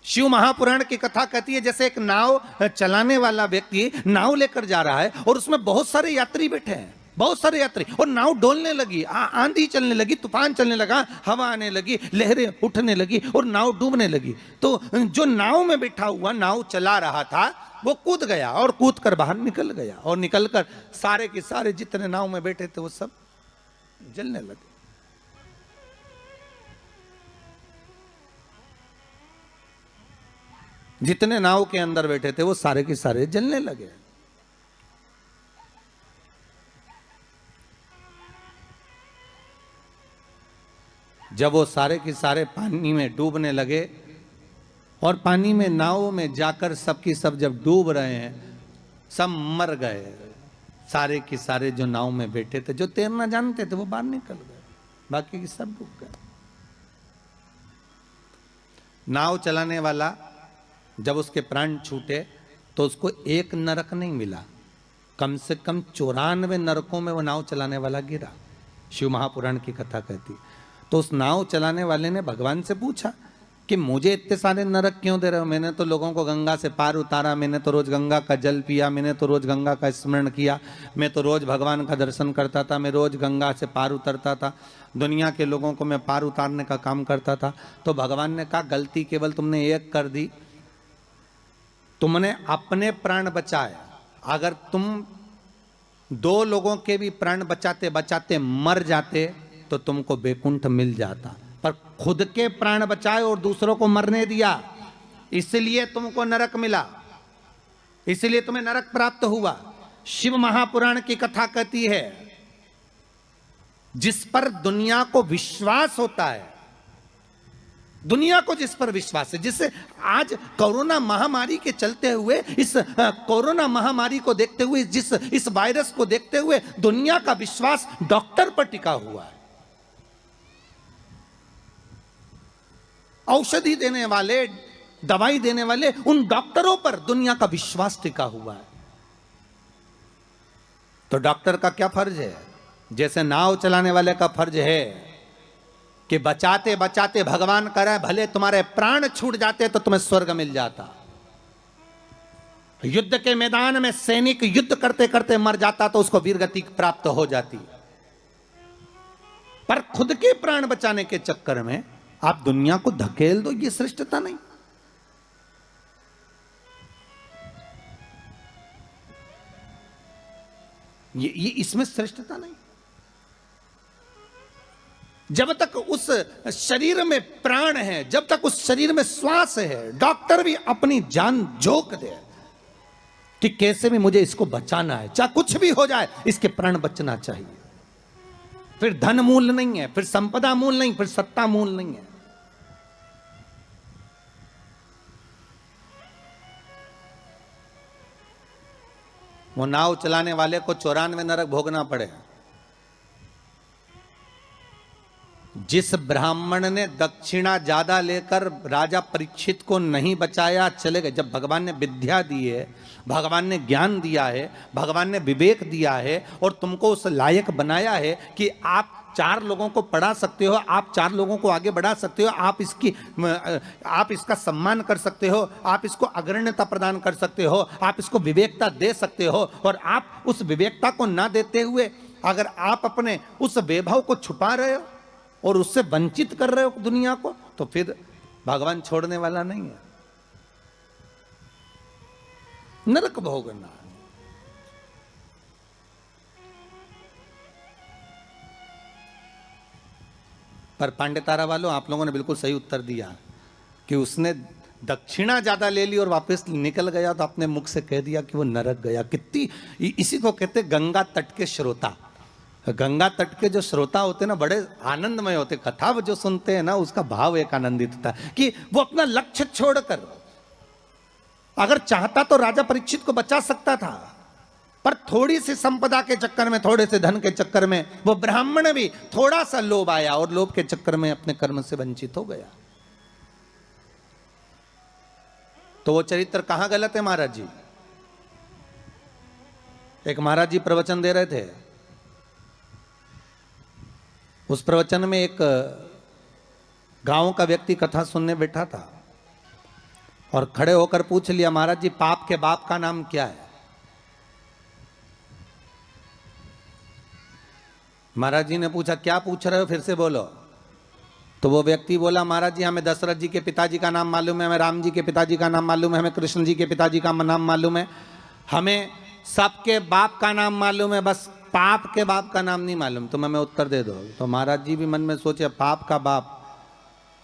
शिव महापुराण की कथा कहती है जैसे एक नाव चलाने वाला व्यक्ति नाव लेकर जा रहा है और उसमें बहुत सारे यात्री बैठे हैं, बहुत सारे यात्री, और नाव डोलने लगी, आंधी चलने लगी, तूफान चलने लगा, हवा आने लगी, लहरें उठने लगी और नाव डूबने लगी। तो जो नाव में बैठा हुआ, नाव चला रहा था, वो कूद गया और कूद कर बाहर निकल गया, और निकलकर सारे के सारे जितने नाव में बैठे थे वो सब जलने लगे। जितने नाव के अंदर बैठे थे वो सारे के सारे जलने लगे। जब वो सारे के सारे पानी में डूबने लगे और पानी में नाव में जाकर सबकी सब जब डूब रहे हैं, सब मर गए। सारे के सारे जो नाव में बैठे थे, जो तैरना जानते थे वो बाहर निकल गए, बाकी के सब डूब गए। नाव चलाने वाला जब उसके प्राण छूटे तो उसको एक नरक नहीं मिला, कम से कम 94 नरकों में वो नाव चलाने वाला गिरा। शिव महापुराण की कथा कहती। तो उस नाव चलाने वाले ने भगवान से पूछा कि मुझे इतने सारे नरक क्यों दे रहे हो? मैंने तो लोगों को गंगा से पार उतारा, मैंने तो रोज गंगा का जल पिया, मैंने तो रोज गंगा का स्मरण किया, मैं तो रोज भगवान का दर्शन करता था, मैं रोज गंगा से पार उतरता था, दुनिया के लोगों को मैं पार उतारने का काम करता था। तो भगवान ने कहा गलती केवल तुमने एक कर दी, तुमने अपने प्राण बचाए। अगर तुम 2 लोगों के भी प्राण बचाते बचाते मर जाते तो तुमको बैकुंठ मिल जाता, पर खुद के प्राण बचाए और दूसरों को मरने दिया, इसलिए तुमको नरक मिला, इसलिए तुम्हें नरक प्राप्त हुआ। शिव महापुराण की कथा कहती है, जिस पर दुनिया को विश्वास होता है, दुनिया को जिस पर विश्वास है, जिससे आज कोरोना महामारी के चलते हुए, इस कोरोना महामारी को देखते हुए, इस वायरस को देखते हुए दुनिया का विश्वास डॉक्टर पर टिका हुआ है। औषधि देने वाले, दवाई देने वाले उन डॉक्टरों पर दुनिया का विश्वास टिका हुआ है। तो डॉक्टर का क्या फर्ज है? जैसे नाव चलाने वाले का फर्ज है कि बचाते बचाते भगवान करे भले तुम्हारे प्राण छूट जाते तो तुम्हें स्वर्ग मिल जाता। युद्ध के मैदान में सैनिक युद्ध करते करते मर जाता तो उसको वीरगति प्राप्त हो जाती। पर खुद के प्राण बचाने के चक्कर में आप दुनिया को धकेल दो, ये श्रेष्ठता नहीं। ये इसमें श्रेष्ठता नहीं। जब तक उस शरीर में प्राण है, जब तक उस शरीर में श्वास है, डॉक्टर भी अपनी जान झोंक दे कि कैसे भी मुझे इसको बचाना है, चाहे कुछ भी हो जाए, इसके प्राण बचना चाहिए। फिर धन मूल नहीं है, फिर संपदा मूल नहीं, फिर सत्ता मूल नहीं है। वो नाव चलाने वाले को 94 नरक भोगना पड़े। जिस ब्राह्मण ने दक्षिणा ज्यादा लेकर राजा परीक्षित को नहीं बचाया, चले गए। जब भगवान ने विद्या दी है, भगवान ने ज्ञान दिया है, भगवान ने विवेक दिया है और तुमको उस लायक बनाया है कि आप 4 लोगों को पढ़ा सकते हो, आप 4 लोगों को आगे बढ़ा सकते हो, आप इसका सम्मान कर सकते हो, आप इसको अग्रण्यता प्रदान कर सकते हो, आप इसको विवेकता दे सकते हो। और आप उस विवेकता को ना देते हुए अगर आप अपने उस वैभव को छुपा रहे हो और उससे वंचित कर रहे हो दुनिया को, तो फिर भगवान छोड़ने वाला नहीं है। नरक भोगना। पर पांडेतारा वालों, आप लोगों ने बिल्कुल सही उत्तर दिया कि उसने दक्षिणा ज्यादा ले ली और वापस निकल गया तो अपने मुख से कह दिया कि वो नरक गया। कितनी, इसी को कहते गंगा तट के श्रोता। गंगा तट के जो श्रोता होते हैं ना, बड़े आनंदमय होते। कथा जो सुनते हैं ना, उसका भाव एक आनंदित होता है कि वो अपना लक्ष्य छोड़कर, अगर चाहता तो राजा परीक्षित को बचा सकता था, पर थोड़ी सी संपदा के चक्कर में, थोड़े से धन के चक्कर में वो ब्राह्मण भी थोड़ा सा लोभ आया और लोभ के चक्कर में अपने कर्म से वंचित हो गया। तो वो चरित्र कहां गलत है महाराज जी? एक महाराज जी प्रवचन दे रहे थे, उस प्रवचन में एक गांव का व्यक्ति कथा सुनने बैठा था और खड़े होकर पूछ लिया, महाराज जी पाप के बाप का नाम क्या है? महाराज जी ने पूछा, क्या पूछ रहे हो, फिर से बोलो। तो वो व्यक्ति बोला, महाराज जी हमें दशरथ जी के पिताजी का नाम मालूम है, हमें राम जी के पिताजी का नाम मालूम है, हमें कृष्ण जी के पिताजी का नाम मालूम है, हमें सबके बाप का नाम मालूम है, बस पाप के बाप का नाम नहीं मालूम। तो मैं उत्तर दे दो। तो महाराज जी भी मन में सोचे पाप का बाप।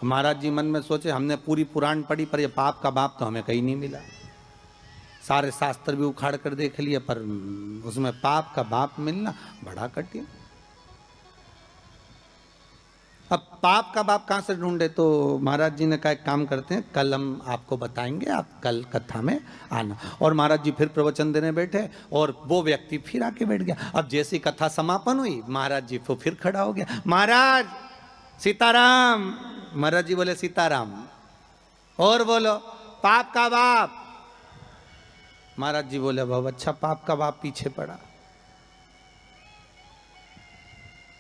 महाराज जी मन में सोचे हमने पूरी पुराण पढ़ी पर ये पाप का बाप तो हमें कहीं नहीं मिला। सारे शास्त्र भी उखाड़ कर देख लिए पर उसमें पाप का बाप मिलना बड़ा कठिन। अब पाप का बाप कहाँ से ढूंढे? तो महाराज जी ने कहा एक काम करते हैं, कल हम आपको बताएंगे, आप कल कथा में आना। और महाराज जी फिर प्रवचन देने बैठे और वो व्यक्ति फिर आके बैठ गया। अब जैसी कथा समापन हुई, महाराज जी तो फिर खड़ा हो गया, महाराज सीताराम। महाराज जी बोले सीताराम। और बोलो पाप का बाप। महाराज जी बोले बहुत अच्छा, पाप का बाप पीछे पड़ा।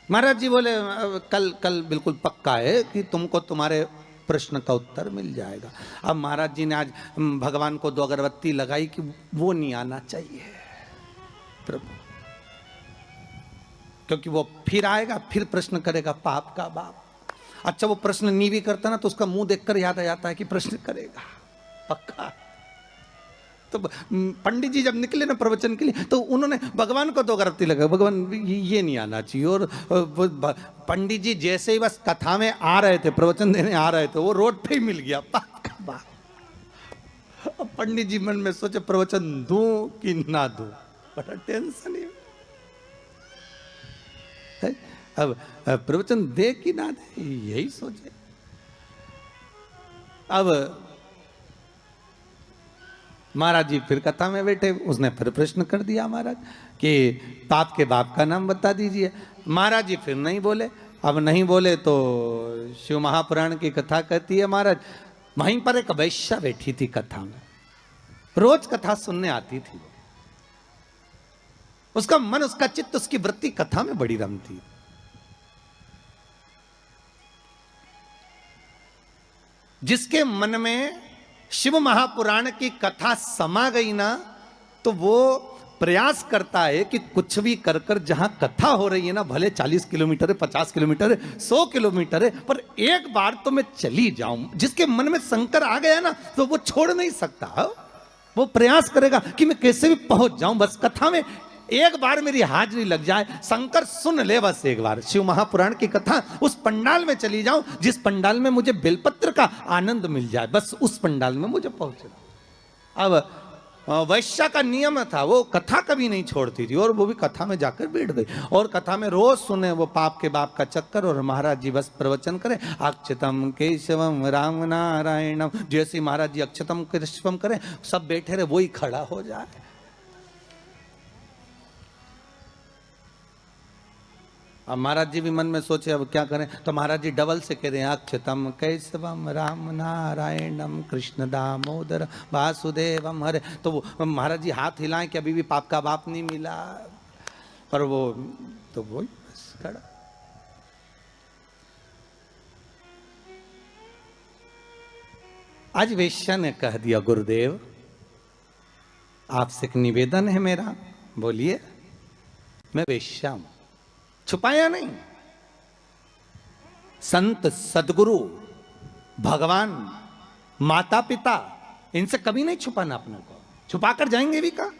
महाराज जी बोले कल बिल्कुल पक्का है कि तुमको तुम्हारे प्रश्न का उत्तर मिल जाएगा। अब महाराज जी ने आज भगवान को 2 अगरबत्ती लगाई कि वो नहीं आना चाहिए प्रभु, क्योंकि वो फिर आएगा, फिर प्रश्न करेगा पाप का बाप। अच्छा वो प्रश्न नहीं भी करता ना तो उसका मुंह देखकर याद आ जाता है कि प्रश्न करेगा पक्का। तो पंडित जी जब निकले ना प्रवचन के लिए तो उन्होंने भगवान को 2 अगरबत्ती लगाई, भगवान ये नहीं आना चाहिए। और पंडित जी जैसे ही बस कथा में आ रहे थे, प्रवचन देने आ रहे थे, वो रोड पे ही मिल गया पाप का बाप। अब पंडित जी मन में सोचे प्रवचन दूं कि ना दूं। बड़ा टेंशन है। अब प्रवचन दे कि ना दे यही सोचे। अब महाराज जी फिर कथा में बैठे, उसने फिर प्रश्न कर दिया महाराज कि पाप के बाप का नाम बता दीजिए। महाराज जी फिर नहीं बोले। अब नहीं बोले तो शिव महापुराण की कथा कहती है महाराज, वहीं पर एक वैश्या बैठी थी कथा में, रोज कथा सुनने आती थी। उसका मन, उसका चित्त, उसकी वृत्ति कथा में बड़ी रमती। जिसके मन में शिव महापुराण की कथा समा गई ना, तो वो प्रयास करता है कि कुछ भी कर कर जहां कथा हो रही है ना, भले 40 किलोमीटर है, 50 किलोमीटर है, 100 किलोमीटर है, पर एक बार तो मैं चली जाऊं। जिसके मन में शंकर आ गया ना, तो वो छोड़ नहीं सकता। वो प्रयास करेगा कि मैं कैसे भी पहुंच जाऊं, बस कथा में एक बार मेरी हाजिरी लग जाए, शंकर सुन ले बस एक बार शिव महापुराण की कथा, उस पंडाल में चली जाऊं जिस पंडाल में मुझे बेलपत्र का आनंद मिल जाए, बस उस पंडाल में मुझे पहुंचना। अब वैश्या का नियम था, वो कथा कभी नहीं छोड़ती थी, और वो भी कथा में जाकर बैठ गई, और कथा में रोज सुने वो पाप के बाप का चक्कर, और महाराज जी बस प्रवचन करें, अक्षतम केशवम राम नारायणम, जैसे महाराज जी अक्षतम केशवम करें, सब बैठे रहे, वही खड़ा हो जाए। अब महाराज जी भी मन में सोचे अब क्या करें, तो महाराज जी डबल से कह रहे हैं, अक्षतम कैसवम राम नारायणम कृष्ण दामोदर वासुदेवम हरे। तो वो महाराज जी हाथ हिलाएं कि अभी भी पाप का बाप नहीं मिला, पर वो तो वही बस खड़ा। आज वेश्या ने कह दिया, गुरुदेव आपसे एक निवेदन है मेरा। बोलिए। मैं वेश्या हूं, छुपाया नहीं। संत, सदगुरु, भगवान, माता पिता, इनसे कभी नहीं छुपाना अपने को। छुपाकर जाएंगे भी कहां?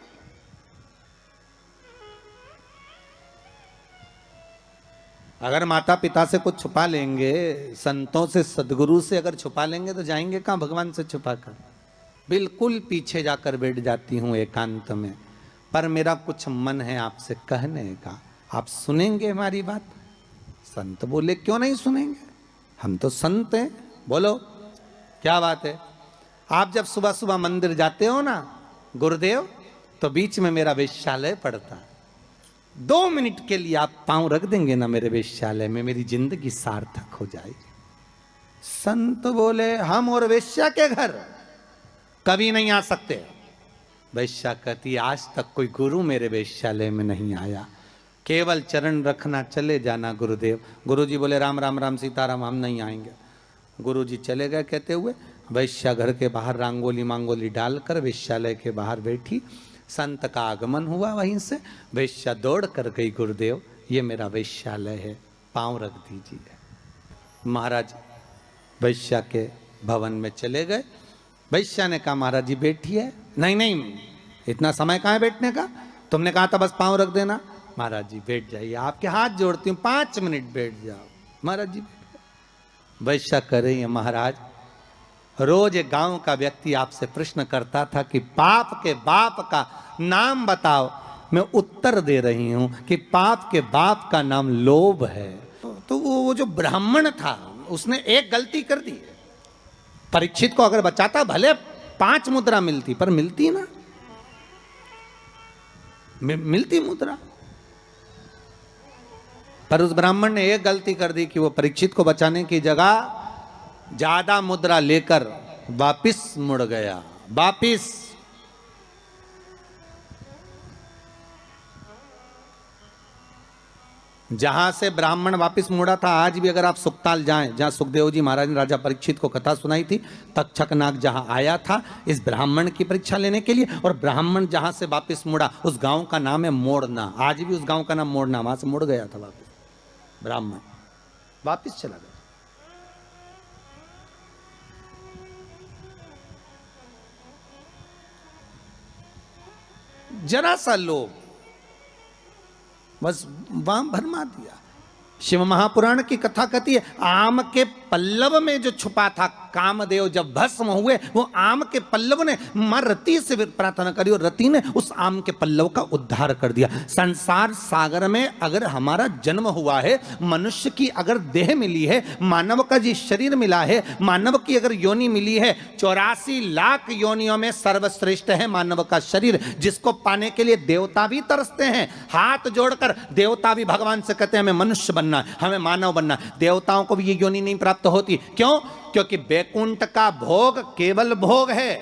अगर माता पिता से कुछ छुपा लेंगे, संतों से, सदगुरु से अगर छुपा लेंगे, तो जाएंगे कहां भगवान से छुपाकर? बिल्कुल पीछे जाकर बैठ जाती हूं एकांत में, पर मेरा कुछ मन है आपसे कहने का, आप सुनेंगे हमारी बात? संत बोले, क्यों नहीं सुनेंगे, हम तो संत हैं, बोलो क्या बात है। आप जब सुबह सुबह मंदिर जाते हो ना गुरुदेव, तो बीच में मेरा वेश्यालय पड़ता, 2 मिनट के लिए आप पांव रख देंगे ना मेरे वेश्यालय में, मेरी जिंदगी सार्थक हो जाएगी। संत बोले, हम और वेश्या के घर कभी नहीं आ सकते। वेश्या कहती, आज तक कोई गुरु मेरे वेश्यालय में नहीं आया, केवल चरण रखना, चले जाना गुरुदेव। गुरुजी बोले, राम राम राम सीताराम, हम नहीं आएंगे। गुरुजी चले गए कहते हुए। वैश्या घर के बाहर रंगोली मांगोली डालकर वेश्यालय के बाहर बैठी। संत का आगमन हुआ वहीं से। वैश्या दौड़ कर गई, गुरुदेव ये मेरा वेश्यालय है, पांव रख दीजिए। महाराज वैश्या के भवन में चले गए। वैश्या ने कहा, महाराज जी बैठिए। नहीं नहीं, इतना समय कहाँ है बैठने का, तुमने कहा था बस पांव रख देना। महाराज जी बैठ जाइए, आपके हाथ जोड़ती हूँ, 5 मिनट बैठ जाओ। महाराज जी वैश्या कह रही है, महाराज रोज एक गांव का व्यक्ति आपसे प्रश्न करता था कि पाप के बाप का नाम बताओ, मैं उत्तर दे रही हूं कि पाप के बाप का नाम लोभ है। तो वो जो ब्राह्मण था उसने एक गलती कर दी। परीक्षित को अगर बचाता भले 5 मुद्रा मिलती, पर मिलती ना, मिलती मुद्रा। पर उस ब्राह्मण ने एक गलती कर दी कि वो परीक्षित को बचाने की जगह ज्यादा मुद्रा लेकर वापिस मुड़ गया। वापिस जहां से ब्राह्मण वापिस मुड़ा था, आज भी अगर आप सुखताल जाएं, जहां सुखदेव जी महाराज ने राजा परीक्षित को कथा सुनाई थी, तक्षक नाग जहां आया था इस ब्राह्मण की परीक्षा लेने के लिए, और ब्राह्मण जहां से वापिस मुड़ा उस गांव का नाम है मोड़ना। आज भी उस गांव का नाम मोड़ना, वहां से मुड़ गया था वापिस ब्राह्मण, वापिस चला गया। जरा सा लोभ बस वाम भरमा दिया। शिव महापुराण की कथा कहती है, आम के पल्लव में जो छुपा था कामदेव जब भस्म हुए, वो आम के पल्लव ने मां रति से प्रार्थना करी और रति ने उस आम के पल्लव का उद्धार कर दिया। संसार सागर में अगर हमारा जन्म हुआ है, मनुष्य की अगर देह मिली है, मानव का जी शरीर मिला है, मानव की अगर योनि मिली है, 84 लाख योनियों में सर्वश्रेष्ठ है मानव का शरीर, जिसको पाने के लिए देवता भी तरसते हैं। हाथ जोड़कर देवता भी भगवान से कहते हैं हमें मनुष्य बनना है, हमें मानव बनना है। देवताओं को भी ये योनि नहीं प्राप्त होती। क्यों? क्योंकि बैकुंठ का भोग केवल भोग है,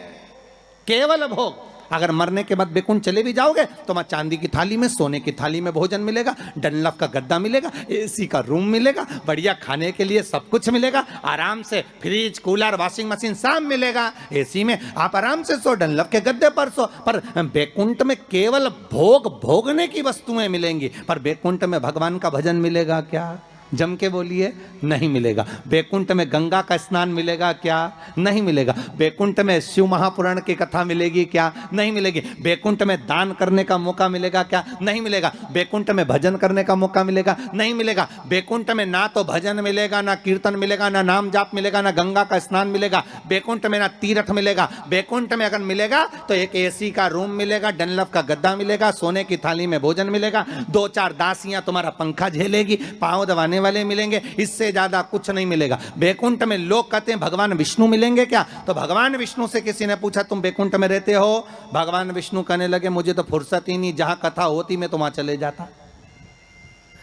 केवल भोग। अगर मरने के बाद बैकुंठ चले भी जाओगे तो वहां चांदी की थाली में, सोने की थाली में भोजन मिलेगा, डनलफ का गद्दा मिलेगा, एसी का रूम मिलेगा, बढ़िया खाने के लिए सब कुछ मिलेगा, आराम से फ्रिज, कूलर, वॉशिंग मशीन सब मिलेगा। एसी में आप आराम से सो, डनलफ के गद्दे पर सो। पर बैकुंठ में केवल भोग भोगने की वस्तुएं मिलेंगी। पर बैकुंठ में भगवान का भजन मिलेगा क्या? जम के बोलिए, नहीं मिलेगा। बैकुंठ में गंगा का स्नान मिलेगा क्या? नहीं मिलेगा। बैकुंठ में शिव महापुराण की कथा मिलेगी क्या? नहीं मिलेगी। बैकुंठ में दान करने का मौका मिलेगा क्या? नहीं मिलेगा। बैकुंठ में भजन करने का मौका मिलेगा? नहीं मिलेगा। बैकुंठ में ना तो भजन मिलेगा, ना कीर्तन मिलेगा, ना नाम जाप मिलेगा, ना गंगा का स्नान मिलेगा। बैकुंठ में ना तीर्थ मिलेगा। बैकुंठ में अगर मिलेगा तो एक एसी का रूम मिलेगा, डनलफ का गद्दा मिलेगा, सोने की थाली में भोजन मिलेगा, 2-4 दासियां तुम्हारा पंखा झेलेगी, पांव दबाने वाले मिलेंगे, इससे ज्यादा कुछ नहीं मिलेगा। बैकुंठ में लोग कहते हैं भगवान विष्णु मिलेंगे क्या? तो भगवान विष्णु से किसी ने पूछा तुम बैकुंठ में रहते हो? भगवान विष्णु कहने लगे मुझे तो फुर्सत ही नहीं, जहां कथा होती मैं तो वहां चले जाता।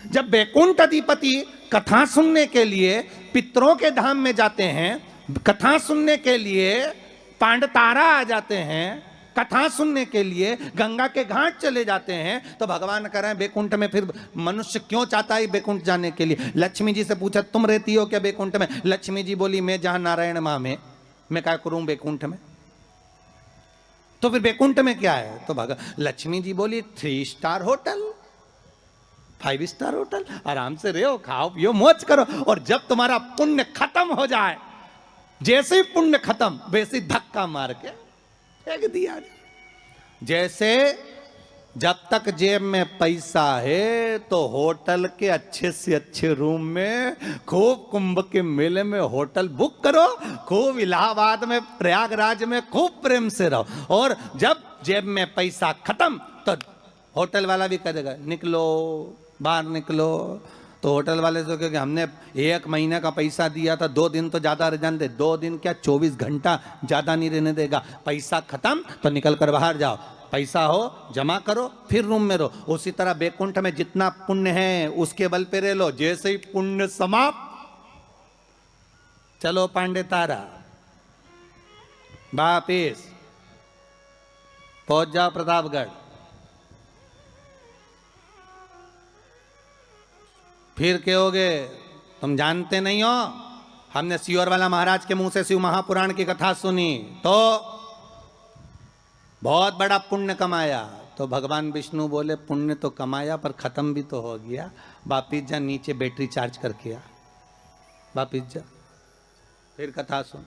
जब बैकुंठ अधिपति कथा सुनने के लिए पितरों के धाम में जाते हैं, कथा सुनने के लिए पांडतारा आ जाते हैं, कथा सुनने के लिए गंगा के घाट चले जाते हैं, तो भगवान कह रहे हैं बैकुंठ में फिर मनुष्य क्यों चाहता है बैकुंठ जाने के लिए? लक्ष्मी जी से पूछा तुम रहती हो क्या बैकुंठ में? लक्ष्मी जी बोली मैं जहां नारायण मां में, मैं क्या करूं बैकुंठ में? तो फिर बैकुंठ में क्या है? तो लक्ष्मी जी बोली 3 स्टार होटल, 5 स्टार होटल, आराम से रहो, खाओ पियो, मौज करो। और जब तुम्हारा पुण्य खत्म हो जाए, जैसे ही पुण्य खत्म वैसे ही धक्का मार के फेंक दिया। जैसे जब तक जेब में पैसा है तो होटल के अच्छे से अच्छे रूम में, खूब कुंभ के मेले में होटल बुक करो, खूब इलाहाबाद में, प्रयागराज में खूब प्रेम से रहो। और जब जेब में पैसा खत्म तो होटल वाला भी कह देगा निकलो, बाहर निकलो। तो होटल वाले से क्योंकि हमने 1 महीने का पैसा दिया था, 2 दिन तो ज्यादा रह जाने दे, 2 दिन क्या 24 घंटा ज्यादा नहीं रहने देगा। पैसा खत्म तो निकल कर बाहर जाओ, पैसा हो जमा करो, फिर रूम में रहो। उसी तरह बैकुंठ में जितना पुण्य है उसके बल पे रह लो, जैसे ही पुण्य समाप्त, चलो पांडे तारा वापिस पहुंच जाओ प्रतापगढ़। फिर कहोगे तुम जानते नहीं हो, हमने सियोर वाला महाराज के मुंह से शिव महापुराण की कथा सुनी तो बहुत बड़ा पुण्य कमाया। तो भगवान विष्णु बोले पुण्य तो कमाया पर खत्म भी तो हो गया, वापिस जा नीचे बैटरी चार्ज करके आ, वापिस जा, फिर कथा सुन।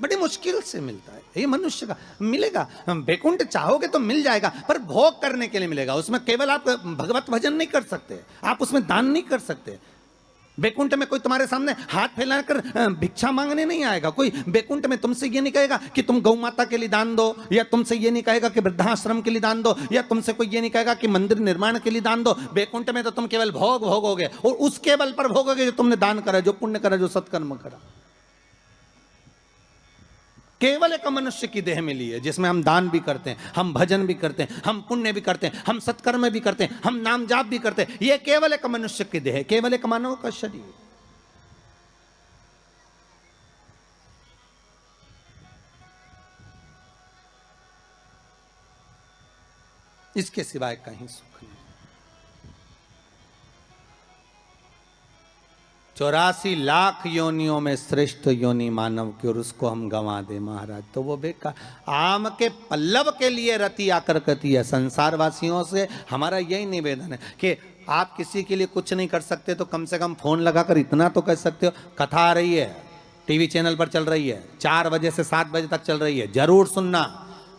बड़ी मुश्किल से मिलता है ये मनुष्य का, मिलेगा। बैकुंठ चाहोगे तो मिल जाएगा, पर भोग करने के लिए मिलेगा। उसमें केवल आप भगवत भजन नहीं कर सकते, आप उसमें दान नहीं कर सकते। बैकुंठ में कोई तुम्हारे सामने हाथ फैलाकर भिक्षा मांगने नहीं आएगा। कोई बैकुंठ में तुमसे ये नहीं कहेगा कि तुम गौ माता के लिए दान दो, या तुमसे ये नहीं कहेगा कि वृद्धाश्रम के लिए दान दो, या तुमसे कोई ये नहीं कहेगा कि मंदिर निर्माण के लिए दान दो। बैकुंठ में तो तुम केवल भोग भोगोगे, और उसके बल पर भोगोगे जो तुमने दान करा, जो पुण्य करा, जो सत्कर्म करा। केवल एक मनुष्य की देह मिली है जिसमें हम दान भी करते हैं, हम भजन भी करते हैं, हम पुण्य भी करते हैं, हम सत्कर्म भी करते हैं, हम नाम जाप भी करते हैं। यह केवल एक मनुष्य की देह है, केवल एक मानव का शरीर। इसके सिवाय कहीं सुख नहीं। 84 लाख योनियों में श्रेष्ठ योनि मानव की, और उसको हम गंवा दे महाराज तो वो बेकार। आम के पल्लव के लिए रति आकर कहती है संसार वासियों से हमारा यही निवेदन है कि आप किसी के लिए कुछ नहीं कर सकते तो कम से कम फोन लगाकर इतना तो कह सकते हो, कथा आ रही है, टीवी चैनल पर चल रही है, 4 बजे से 7 बजे तक चल रही है, जरूर सुनना।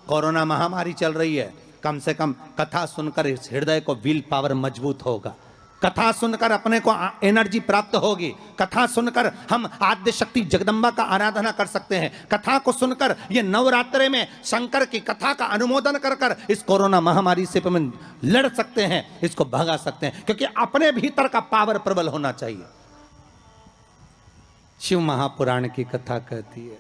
कोरोना महामारी चल रही है, कम से कम कथा सुनकर इस हृदय को विल पावर मजबूत होगा। कथा सुनकर अपने को एनर्जी प्राप्त होगी, कथा सुनकर हम आद्य शक्ति जगदम्बा का आराधना कर सकते हैं, कथा को सुनकर ये नवरात्रे में शंकर की कथा का अनुमोदन कर कर इस कोरोना महामारी से हम लड़ सकते हैं, इसको भगा सकते हैं, क्योंकि अपने भीतर का पावर प्रबल होना चाहिए। शिव महापुराण की कथा कहती है,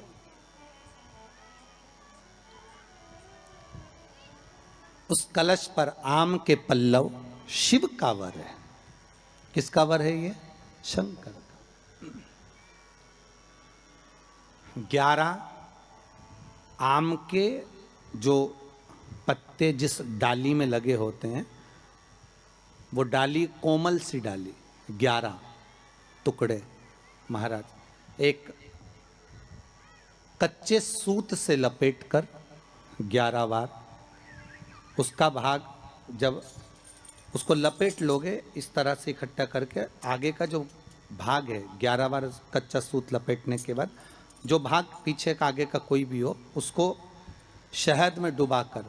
उस कलश पर आम के पल्लव शिव का वर है। किसका वर है ये? शंकर का। 11 आम के जो पत्ते जिस डाली में लगे होते हैं, वो डाली कोमल सी डाली, 11 टुकड़े महाराज एक कच्चे सूत से लपेटकर 11 बार उसका भाग, जब उसको लपेट लोगे इस तरह से इकट्ठा करके, आगे का जो भाग है 11 बार कच्चा सूत लपेटने के बाद जो भाग पीछे का आगे का कोई भी हो, उसको शहद में डुबाकर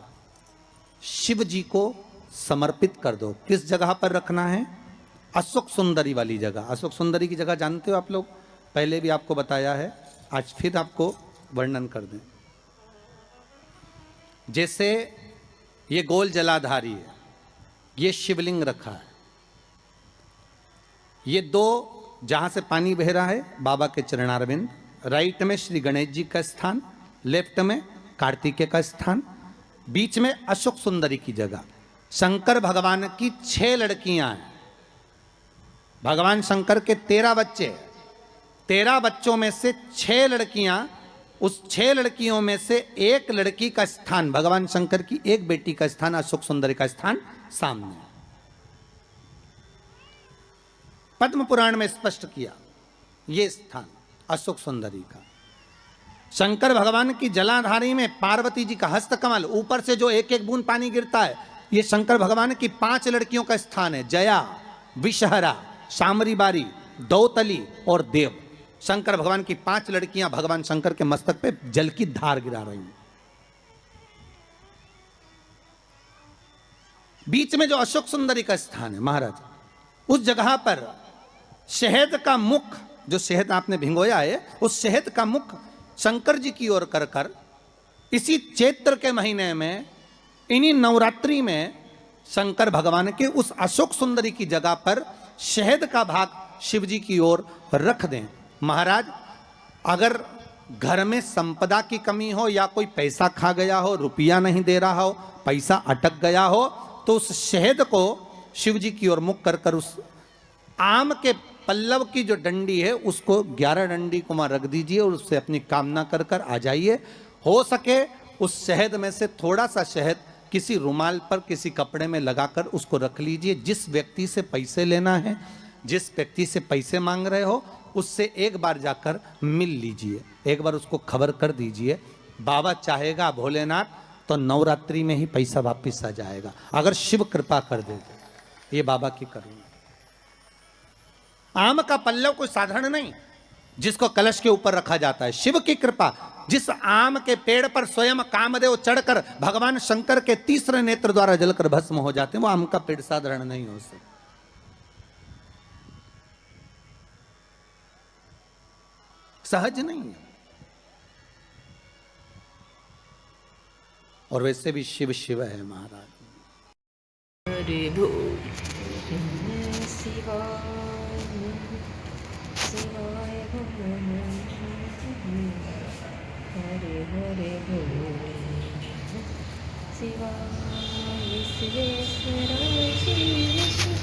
शिव जी को समर्पित कर दो। किस जगह पर रखना है? अशोक सुंदरी वाली जगह। अशोक सुंदरी की जगह जानते हो आप लोग, पहले भी आपको बताया है, आज फिर आपको वर्णन कर दें। जैसे ये गोल जलाधारी है, ये शिवलिंग रखा है, ये 2 जहां से पानी बह रहा है बाबा के चरणारविंद, राइट में श्री गणेश जी का स्थान, लेफ्ट में कार्तिकेय का स्थान, बीच में अशोक सुंदरी की जगह। शंकर भगवान की 6 लड़कियां हैं। भगवान शंकर के 13 बच्चे, 13 बच्चों में से 6 लड़कियां, उस 6 लड़कियों में से एक लड़की का स्थान, भगवान शंकर की एक बेटी का स्थान, अशोक सुंदरी का स्थान सामने। पद्म पुराण में स्पष्ट किया ये स्थान अशोक सुंदरी का। शंकर भगवान की जलाधारी में पार्वती जी का हस्तकमल, ऊपर से जो एक एक बूंद पानी गिरता है, ये शंकर भगवान की 5 लड़कियों का स्थान है, जया, विषहरा, शामरी बारी, दौतली और देव। शंकर भगवान की 5 लड़कियां भगवान शंकर के मस्तक पे जल की धार गिरा रही हैं। बीच में जो अशोक सुंदरी का स्थान है महाराज, उस जगह पर शहद का मुख, जो शहद आपने भिंगोया है, उस शहद का मुख शंकर जी की ओर कर कर इसी चैत्र के महीने में, इन्हीं नवरात्रि में शंकर भगवान के उस अशोक सुंदरी की जगह पर शहद का भाग शिव जी की ओर रख दें। महाराज, अगर घर में संपदा की कमी हो या कोई पैसा खा गया हो, रुपया नहीं दे रहा हो, पैसा अटक गया हो, तो उस शहद को शिव जी की ओर मुख कर कर उस आम के पल्लव की जो डंडी है उसको 11 डंडी को वहां रख दीजिए और उससे अपनी कामना कर कर आ जाइए। हो सके उस शहद में से थोड़ा सा शहद किसी रुमाल पर, किसी कपड़े में लगाकर उसको रख लीजिए। जिस व्यक्ति से पैसे लेना है, जिस व्यक्ति से पैसे मांग रहे हो, उससे एक बार जाकर मिल लीजिए, एक बार उसको खबर कर दीजिए। बाबा चाहेगा भोलेनाथ तो नवरात्रि में ही पैसा वापिस आ जाएगा, अगर शिव कृपा कर दे। ये बाबा की करुणा। आम का पल्लव कोई साधारण नहीं जिसको कलश के ऊपर रखा जाता है, शिव की कृपा। जिस आम के पेड़ पर स्वयं कामदेव चढ़कर भगवान शंकर के तीसरे नेत्र द्वारा जलकर भस्म हो जाते हैं, वो आम का पेड़ साधारण नहीं हो सकता। सहज नहीं है। और वैसे भी शिव शिव है महाराज। हरे बोल शिवाय शिवाय हरे हरे बोल शिवाय विश्वेश्वराय शिव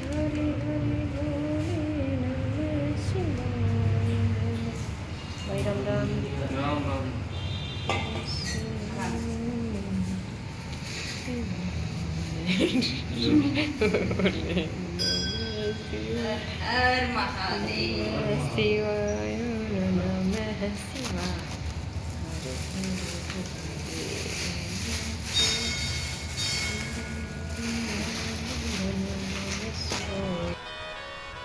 हरे हरे बोले नमः शिवाय। भाई राम राम राम राम। हर महादेव शिवाय नमः शिवाय।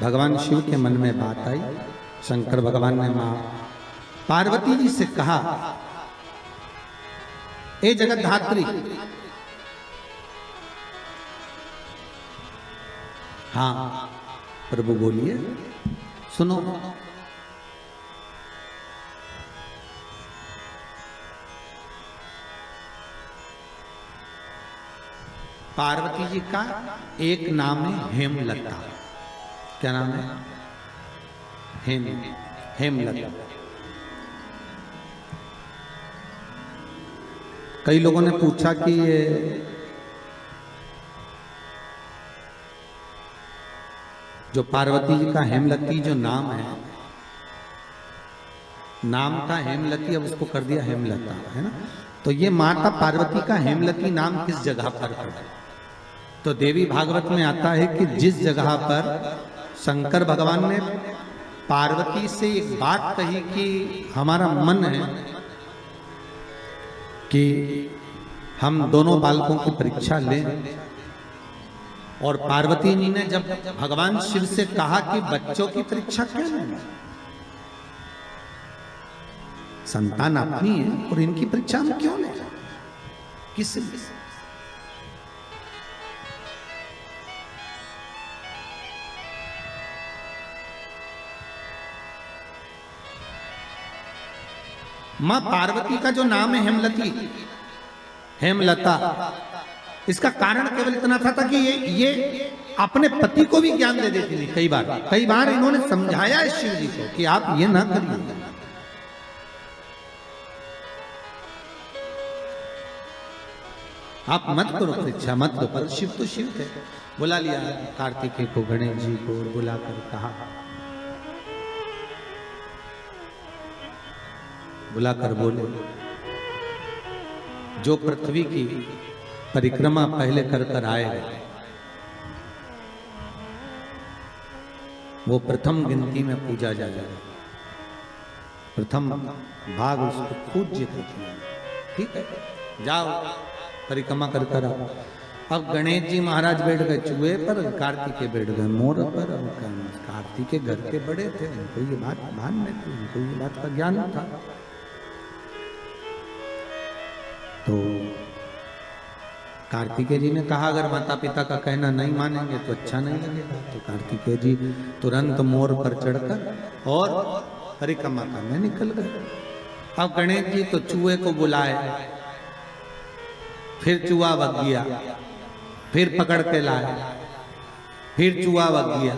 भगवान शिव के मन में बात आई। शंकर भगवान ने मां पार्वती जी से कहा, ए जगत धात्री, हाँ प्रभु बोलिए, सुनो। पार्वती जी का एक नाम है हेमलता। क्या नाम है? हेमलता। कई लोगों ने पूछा कि ये जो पार्वती जी का हेमलती जो नाम है, नाम था हेमलती, अब उसको कर दिया हेमलता, है ना। तो ये माता पार्वती का हेमलती नाम किस जगह पर पड़ा? तो देवी भागवत में आता है कि जिस जगह पर शंकर भगवान ने पार्वती से एक बात कही कि हमारा मन है कि हम दोनों बालकों की परीक्षा लें, और पार्वती जी ने जब भगवान शिव से कहा कि बच्चों की परीक्षा क्यों लें, संतान अपनी है और इनकी परीक्षा हम क्यों लें, किस मां पार्वती का जो नाम है हेमलती, हेमलता, इसका कारण केवल इतना था कि ये अपने पति को भी ज्ञान दे देती थी। कई बार इन्होंने समझाया है शिव जी को कि आप ये ना करिए, आप मत करो परीक्षा, मत करो। पर शिव तो शिव थे, बुला लिया कार्तिकेय को, गणेश जी को बुलाकर कहा, बुलाकर बोले जो पृथ्वी की परिक्रमा पहले कर कर आए वो प्रथम गिनती में पूजा जाएगा, प्रथम भाग उसको पूज्य करते हैं, ठीक है, जाओ परिक्रमा कर कर आओ। अब गणेश जी महाराज बैठ गए चूहे पर, कार्तिकेय बैठ गए मोर पर। अब कार्तिकेय घर के बड़े थे, उनको ये बात भान में थी, उनको ये बात का ज्ञान था। तो कार्तिकेय जी ने कहा अगर माता पिता का कहना नहीं मानेंगे तो अच्छा नहीं लगेगा। तो कार्तिकेय जी तुरंत मोर पर चढ़कर और परिक्रमा करने निकल गए। अब गणेश जी तो चूहे को बुलाए, फिर चूहा भग गया, फिर पकड़ के लाए, फिर चूहा भग गया।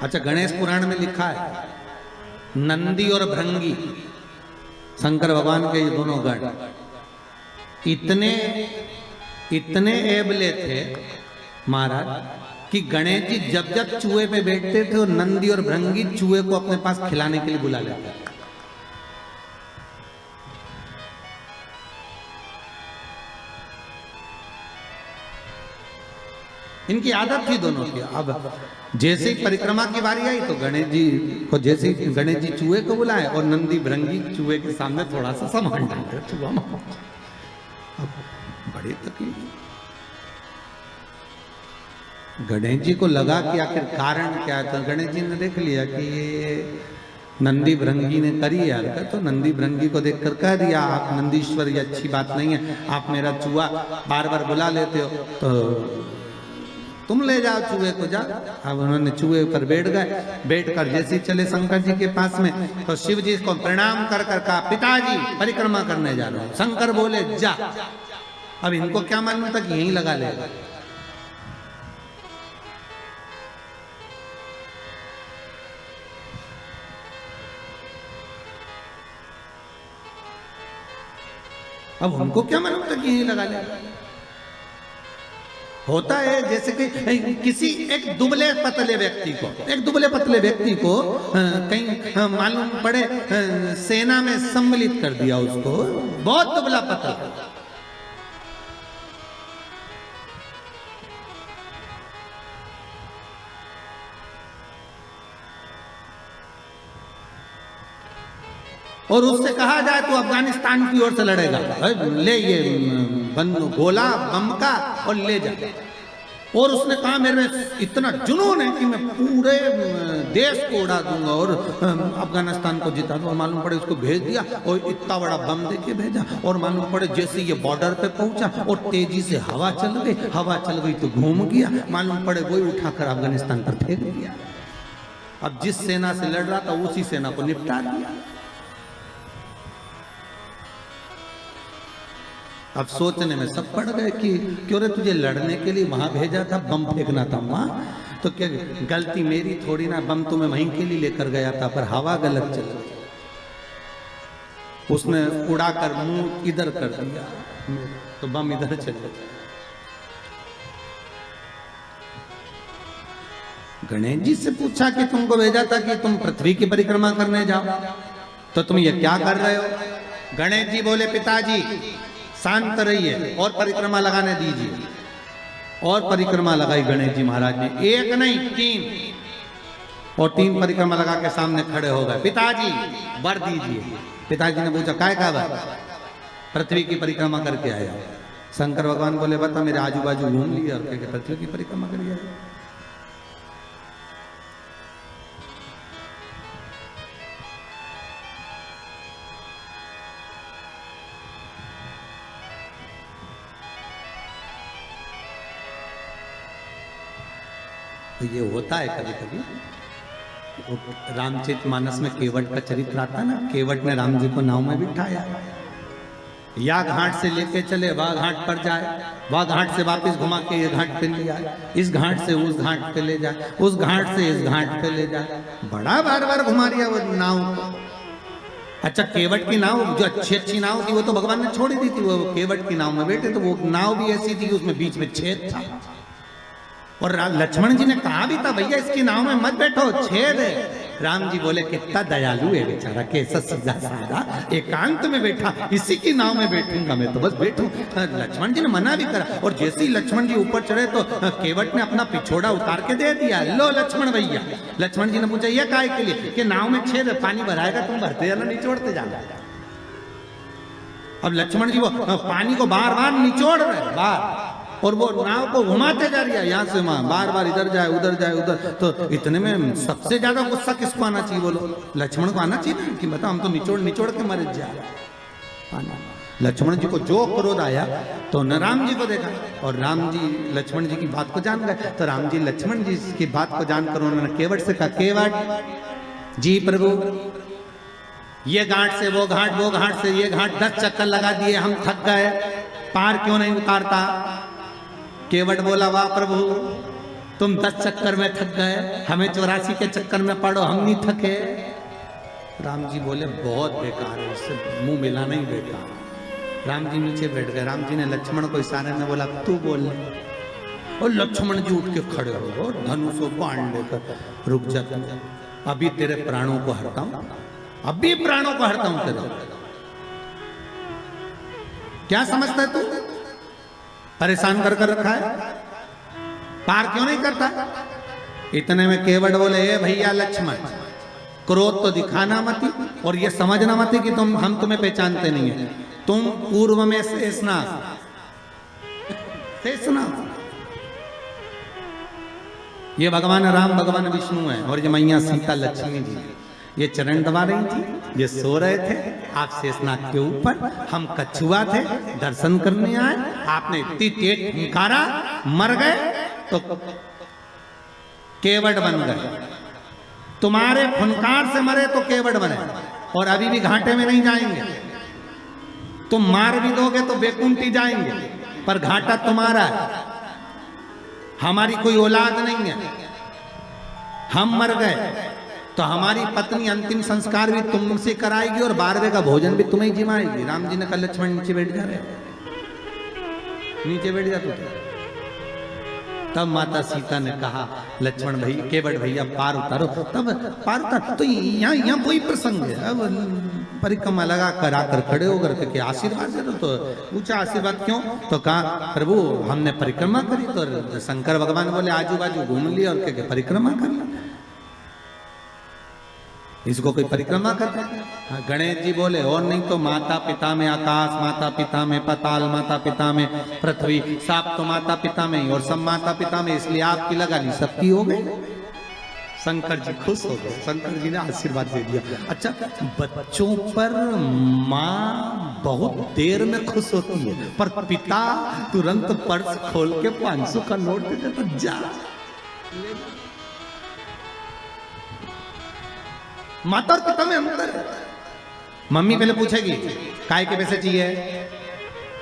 अच्छा, गणेश पुराण में लिखा है नंदी और भृंगी, शंकर भगवान के ये दोनों गण इतने एबले थे महाराज कि गणेश जी जब जब चूहे पे बैठते थे और नंदी और भृंगी चूहे को अपने पास खिलाने के लिए बुला लेते थे। इनकी आदत थी दोनों की। अब जैसे ही परिक्रमा की बारी आई तो गणेश जी को, जैसे ही गणेश जी चूहे को बुलाए और नंदी भृंगी चूहे के सामने थोड़ा सा सामान डालते, चूहा बड़ी तकलीफ। गणेश जी को लगा कि आखिर कारण क्या है, तो गणेश जी ने देख लिया कि ये नंदी भृंगी ने करी है, तो नंदी भृंगी को देखकर कह दिया आप नंदीश्वर, ये अच्छी बात नहीं है, आप मेरा चूहा बार बार बुला लेते हो, तो तुम ले जाओ चूहे को, जा। अब उन्होंने चूहे पर बैठ गए, बैठकर जैसे चले शंकर जी के पास में, तो शिव जी को प्रणाम कर कर कहा पिताजी परिक्रमा करने जा रहा हूं। शंकर बोले जा। अब इनको क्या मालूम था कि यहीं लगा लेगा। अब उनको क्या मालूम था कि यहीं लगा लेगा। होता है जैसे कि किसी एक दुबले पतले व्यक्ति को कहीं मालूम पड़े सेना में सम्मिलित कर दिया, उसको बहुत दुबला पतला, और उससे कहा जाए तो अफगानिस्तान की ओर से लड़ेगा, ले ये गोला बम का और ले जा। और उसने कहा मेरे में इतना जुनून है कि मैं पूरे देश को उड़ा दूंगा और अफगानिस्तान को जिता दूंगा। मालूम पड़े उसको भेज दिया और इतना बड़ा बम दे के भेजा, और मालूम पड़े जैसे ये बॉर्डर पे पहुंचा और तेजी से हवा चल गई तो घूम गया, मालूम पड़े वही उठाकर अफगानिस्तान पर फेंक दिया। अब जिस सेना से लड़ रहा था उसी सेना को निपटा दिया। अब सोचने में सब पड़ गए कि क्यों रे तुझे लड़ने के लिए वहां भेजा था, बम फेंकना था वहां, तो क्या गलती मेरी थोड़ी ना, बम तो मैं वहीं के लिए लेकर गया था पर हवा गलत चल गई, उसने उड़ाकर मुंह इधर कर दिया तो बम इधर चल गया। गणेश जी से पूछा कि तुमको भेजा था कि तुम पृथ्वी की परिक्रमा करने जाओ, तो तुम ये क्या कर रहे हो? गणेश जी बोले पिताजी शांत रहिए और परिक्रमा लगाने दीजिए। और परिक्रमा लगाई गणेश जी महाराज ने, एक नहीं 3, और 3 परिक्रमा लगा के सामने खड़े हो गए। पिताजी वर दीजिए। पिताजी ने पूछा काय का वर? पृथ्वी की परिक्रमा करके आया। शंकर भगवान बोले बता मेरे आजू बाजू घूम लिया और क्या पृथ्वी की परिक्रमा करिए। तो ये होता है कभी कभी। रामचरितमानस में केवट का चरित्र आता है ना, केवट ने राम जी को नाव में बिठाया, या घाट से लेके चले वह घाट पर जाए, वह घाट से वापस घुमा के ये घाट पे ले आए, इस घाट से उस घाट पे ले जाए, उस घाट से इस घाट पे ले जाए, बड़ा बार बार घुमा दिया वो नाव को। अच्छा केवट की नाव जो अच्छी नाव थी वो तो भगवान ने छोड़ दी थी, वो केवट की नाव में बैठे तो वो नाव भी ऐसी थी कि उसमें बीच में छेद था, और लक्ष्मण जी ने कहा भी था भैया इसकी नाव में मत बैठो छेद है। राम जी बोले कितना दयालु है बेचारा, कैसा सीधा साधा एकांत में बैठा, इसी की नाव में बैठूंगा मैं तो बस बैठूं। लक्ष्मण जी ने मना भी करा, और जैसे ही लक्ष्मण जी ऊपर चढ़े तो केवट ने अपना पिछोड़ा उतार के दे दिया, लो लक्ष्मण भैया। लक्ष्मण जी ने पूछा ये काहे के लिए? कि नाव में छेद है, पानी भराएगा तुम भरते जाना निचोड़ते जाना। अब लक्ष्मण जी वो पानी को बार बार निचोड़ रहे बार, और वो नाव को घुमाते जा रही है यहाँ से वहां, बार बार इधर जाए उधर जाए उधर। तो इतने में सबसे ज्यादा गुस्सा किसको आना चाहिए बोलो? लक्ष्मण को आना चाहिए कि बता हम तो निचोड़ निचोड़ के मर जाए। लक्ष्मण जी को जो क्रोध आया तो न राम जी को देखा, और राम जी लक्ष्मण जी की बात को जान गए, तो राम जी लक्ष्मण जी की बात को जानकर उन्होंने केवट से कहा केवट जी प्रभु ये घाट से वो घाट, वो घाट से ये घाट 10 चक्कर लगा दिए, हम थक गए, पार क्यों नहीं उतारता? केवट बोला वाह प्रभु तुम 10 चक्कर में थक गए, हमें 84 के चक्कर में पड़ो, हम नहीं थके। राम जी बोले बहुत बेकार है, इससे मुंह मिलाना ही बेकार। राम जी नीचे बैठ गए। राम जी ने लक्ष्मण को इशारे में बोला तू बोल, और लक्ष्मण जी उठ के खड़े हो गए, धनुष को बाण लेकर रुक जाते, अभी तेरे प्राणों को हरता हूं, अभी प्राणों को हरता हूं तेरे। क्या समझता है तू? परेशान कर रखा है, पार क्यों नहीं करता? इतने में केवट बोले ए भैया लक्ष्मण क्रोध तो दिखाना मत, और ये समझना मत कि हम तुम्हें पहचानते नहीं है, तुम पूर्व में शेषनाग, ये भगवान राम भगवान विष्णु है, और ये मैया सीता लक्ष्मी जी ये चरण दबा रही थी, ये सो रहे थे, आप शेषनाग के ऊपर, हम कछुआ थे दर्शन करने आए, आपने इतनी तेज फुंकारा मर गए तो केवट बन गए। तुम्हारे फुनकार से मरे तो केवट बने, और अभी भी घाटे में नहीं जाएंगे। तुम मार भी दोगे तो बेकुंठी जाएंगे, पर घाटा तुम्हारा है, हमारी कोई औलाद नहीं है, हम मर गए तो हमारी पत्नी अंतिम संस्कार भी तुमसे कराएगी और 12वें का भोजन भी तुम्हें जिमाएगी। राम जी ने कहा लक्ष्मण नीचे बैठ जा रहे, नीचे बैठ जा तू। तब माता सीता ने कहा लक्ष्मण भाई केवट भैया पार उतारो, तब पार उतार। तो यहाँ वही प्रसंग है, अब परिक्रमा लगा कर आकर खड़े होकर के आशीर्वाद दे दो। तो पूछा आशीर्वाद क्यों? तो कहा प्रभु हमने परिक्रमा करी, तो शंकर भगवान बोले आजू बाजू घूम लिया और क्या परिक्रमा कर लिया। इसको कोई परिक्रमा करता है? हाँ, गणेश जी बोले और नहीं तो माता पिता में आकाश, माता पिता में पाताल, माता पिता में पृथ्वी, साप तो माता पिता में ही और सब माता पिता में, इसलिए आपकी लगा ली, सबकी हो गई। शंकर जी खुश हो गए, शंकर जी ने आशीर्वाद दे दिया। अच्छा, बच्चों पर माँ बहुत देर में खुश होती है, पर पिता तुरंत पर्स खोल के 500 का नोट दे देता, जा। माता और पिता में अंतर है। मम्मी पहले पूछेगी काय के पैसे चाहिए,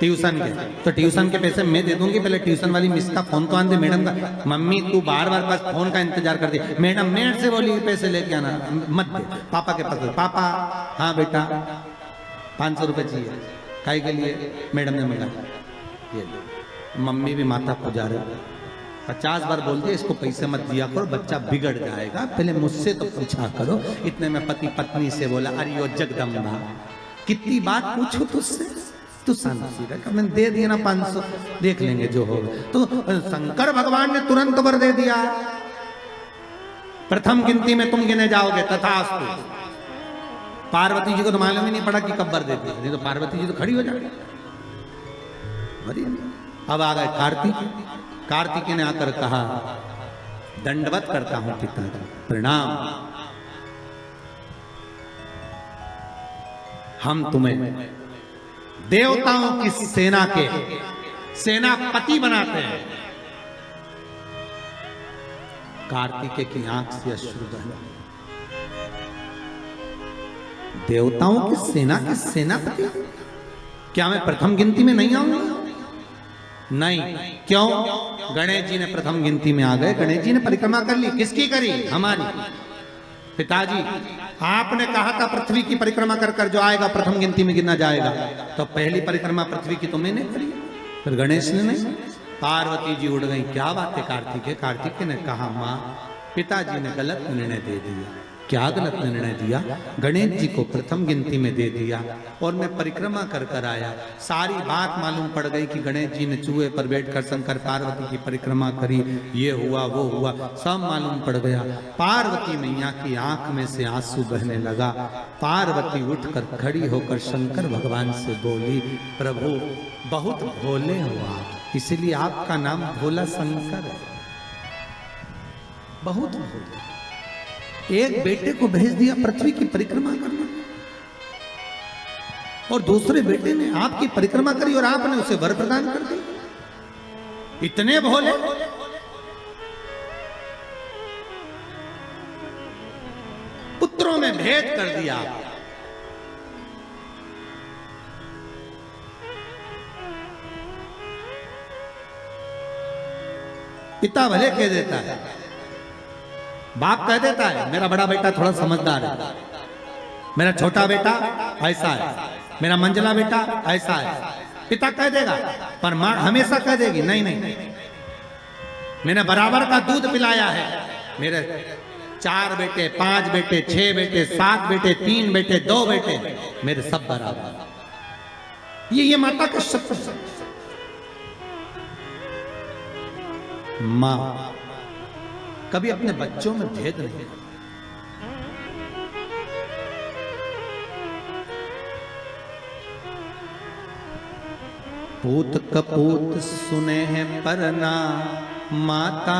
ट्यूशन के, तो ट्यूशन के पैसे मैं दे दूंगी, पहले ट्यूशन वाली मिस का फोन तो आन दे मैडम का। मम्मी तू बार बार पास फोन का इंतजार कर दे, मैडम मेरे से बोली पैसे लेके आना, मत दे। पापा के पास, पापा हाँ बेटा 500 रुपए चाहिए, काय के लिए, मैडम ने मिला, ये मम्मी भी माता पुजारी 50 बार बोलती है इसको पैसे मत दिया करो, बच्चा बिगड़ जाएगा, पहले मुझसे तो पूछा करो। इतने में पति पत्नी से बोला, अरे ओ जगदम्बा कितनी बात पूछो तुझसे, तू शांति रख, मैंने दे दिया ना 500, देख लेंगे जो होगा। तो शंकर भगवान ने तुरंत वर दे दिया, प्रथम गिनती में तुम गिने जाओगे तथास्तु। पार्वती जी को तो मालूम ही नहीं पड़ा कि कब वर दे दिया, नहीं तो पार्वती जी तो खड़ी हो जाएगी। अब आ गए कार्तिक, कार्तिकेय ने आकर कहा, दंडवत करता हूं पिताजी, प्रणाम, हम तुम्हें देवताओं की सेना के सेनापति बनाते हैं। कार्तिकेय की आंख से अश्रु बहे। देवताओं की सेना के सेनापति, क्या मैं प्रथम गिनती में नहीं आऊंगा? नहीं, क्यों? गणेश जी ने प्रथम गिनती में आ गए, गणेश जी ने परिक्रमा कर ली, किसकी करी? हमारी। पिताजी आपने कहा था पृथ्वी की परिक्रमा कर कर जो आएगा प्रथम गिनती में गिना जाएगा, तो पहली परिक्रमा पृथ्वी की तो मैंने करी, फिर गणेश ने नहीं। पार्वती जी उड़ गई, क्या बात है कार्तिकेय? कार्तिकेय ने कहा, माँ पिताजी ने गलत निर्णय दे दिया। क्या गलत निर्णय दिया? गणेश जी को प्रथम गिनती में दे दिया और मैं परिक्रमा कर कर आया। सारी बात मालूम पड़ गई कि गणेश जी ने चूहे पर बैठकर शंकर पार्वती की परिक्रमा करी, ये हुआ वो हुआ, सब मालूम पड़ गया। पार्वती मैया की आंख में से आंसू बहने लगा। पार्वती उठकर खड़ी होकर शंकर भगवान से बोली, प्रभु बहुत भोले हो आप, इसलिए आपका नाम भोला शंकर है, बहुत भोले। एक बेटे को भेज दिया पृथ्वी की परिक्रमा करने, और दूसरे बेटे ने आपकी परिक्रमा करी और आपने उसे वर प्रदान कर दी। इतने भोले। पुत्रों में भेद कर दिया। पिता भले कह देता है, बाप कह देता है मेरा बड़ा बेटा थोड़ा समझदार है, मेरा छोटा बेटा ऐसा है, मेरा मंझला बेटा ऐसा है, पिता कह देगा। पर मां हमेशा कह देगी, नहीं नहीं, मैंने बराबर का दूध पिलाया है, मेरे 4 बेटे, 5 बेटे, 6 बेटे, 7 बेटे, 3 बेटे, 2 बेटे, मेरे सब बराबर। ये माता का शब्द है। मां कभी अपने बच्चों में भेद नहीं करती। पूत कपूत सुने हैं पर ना माता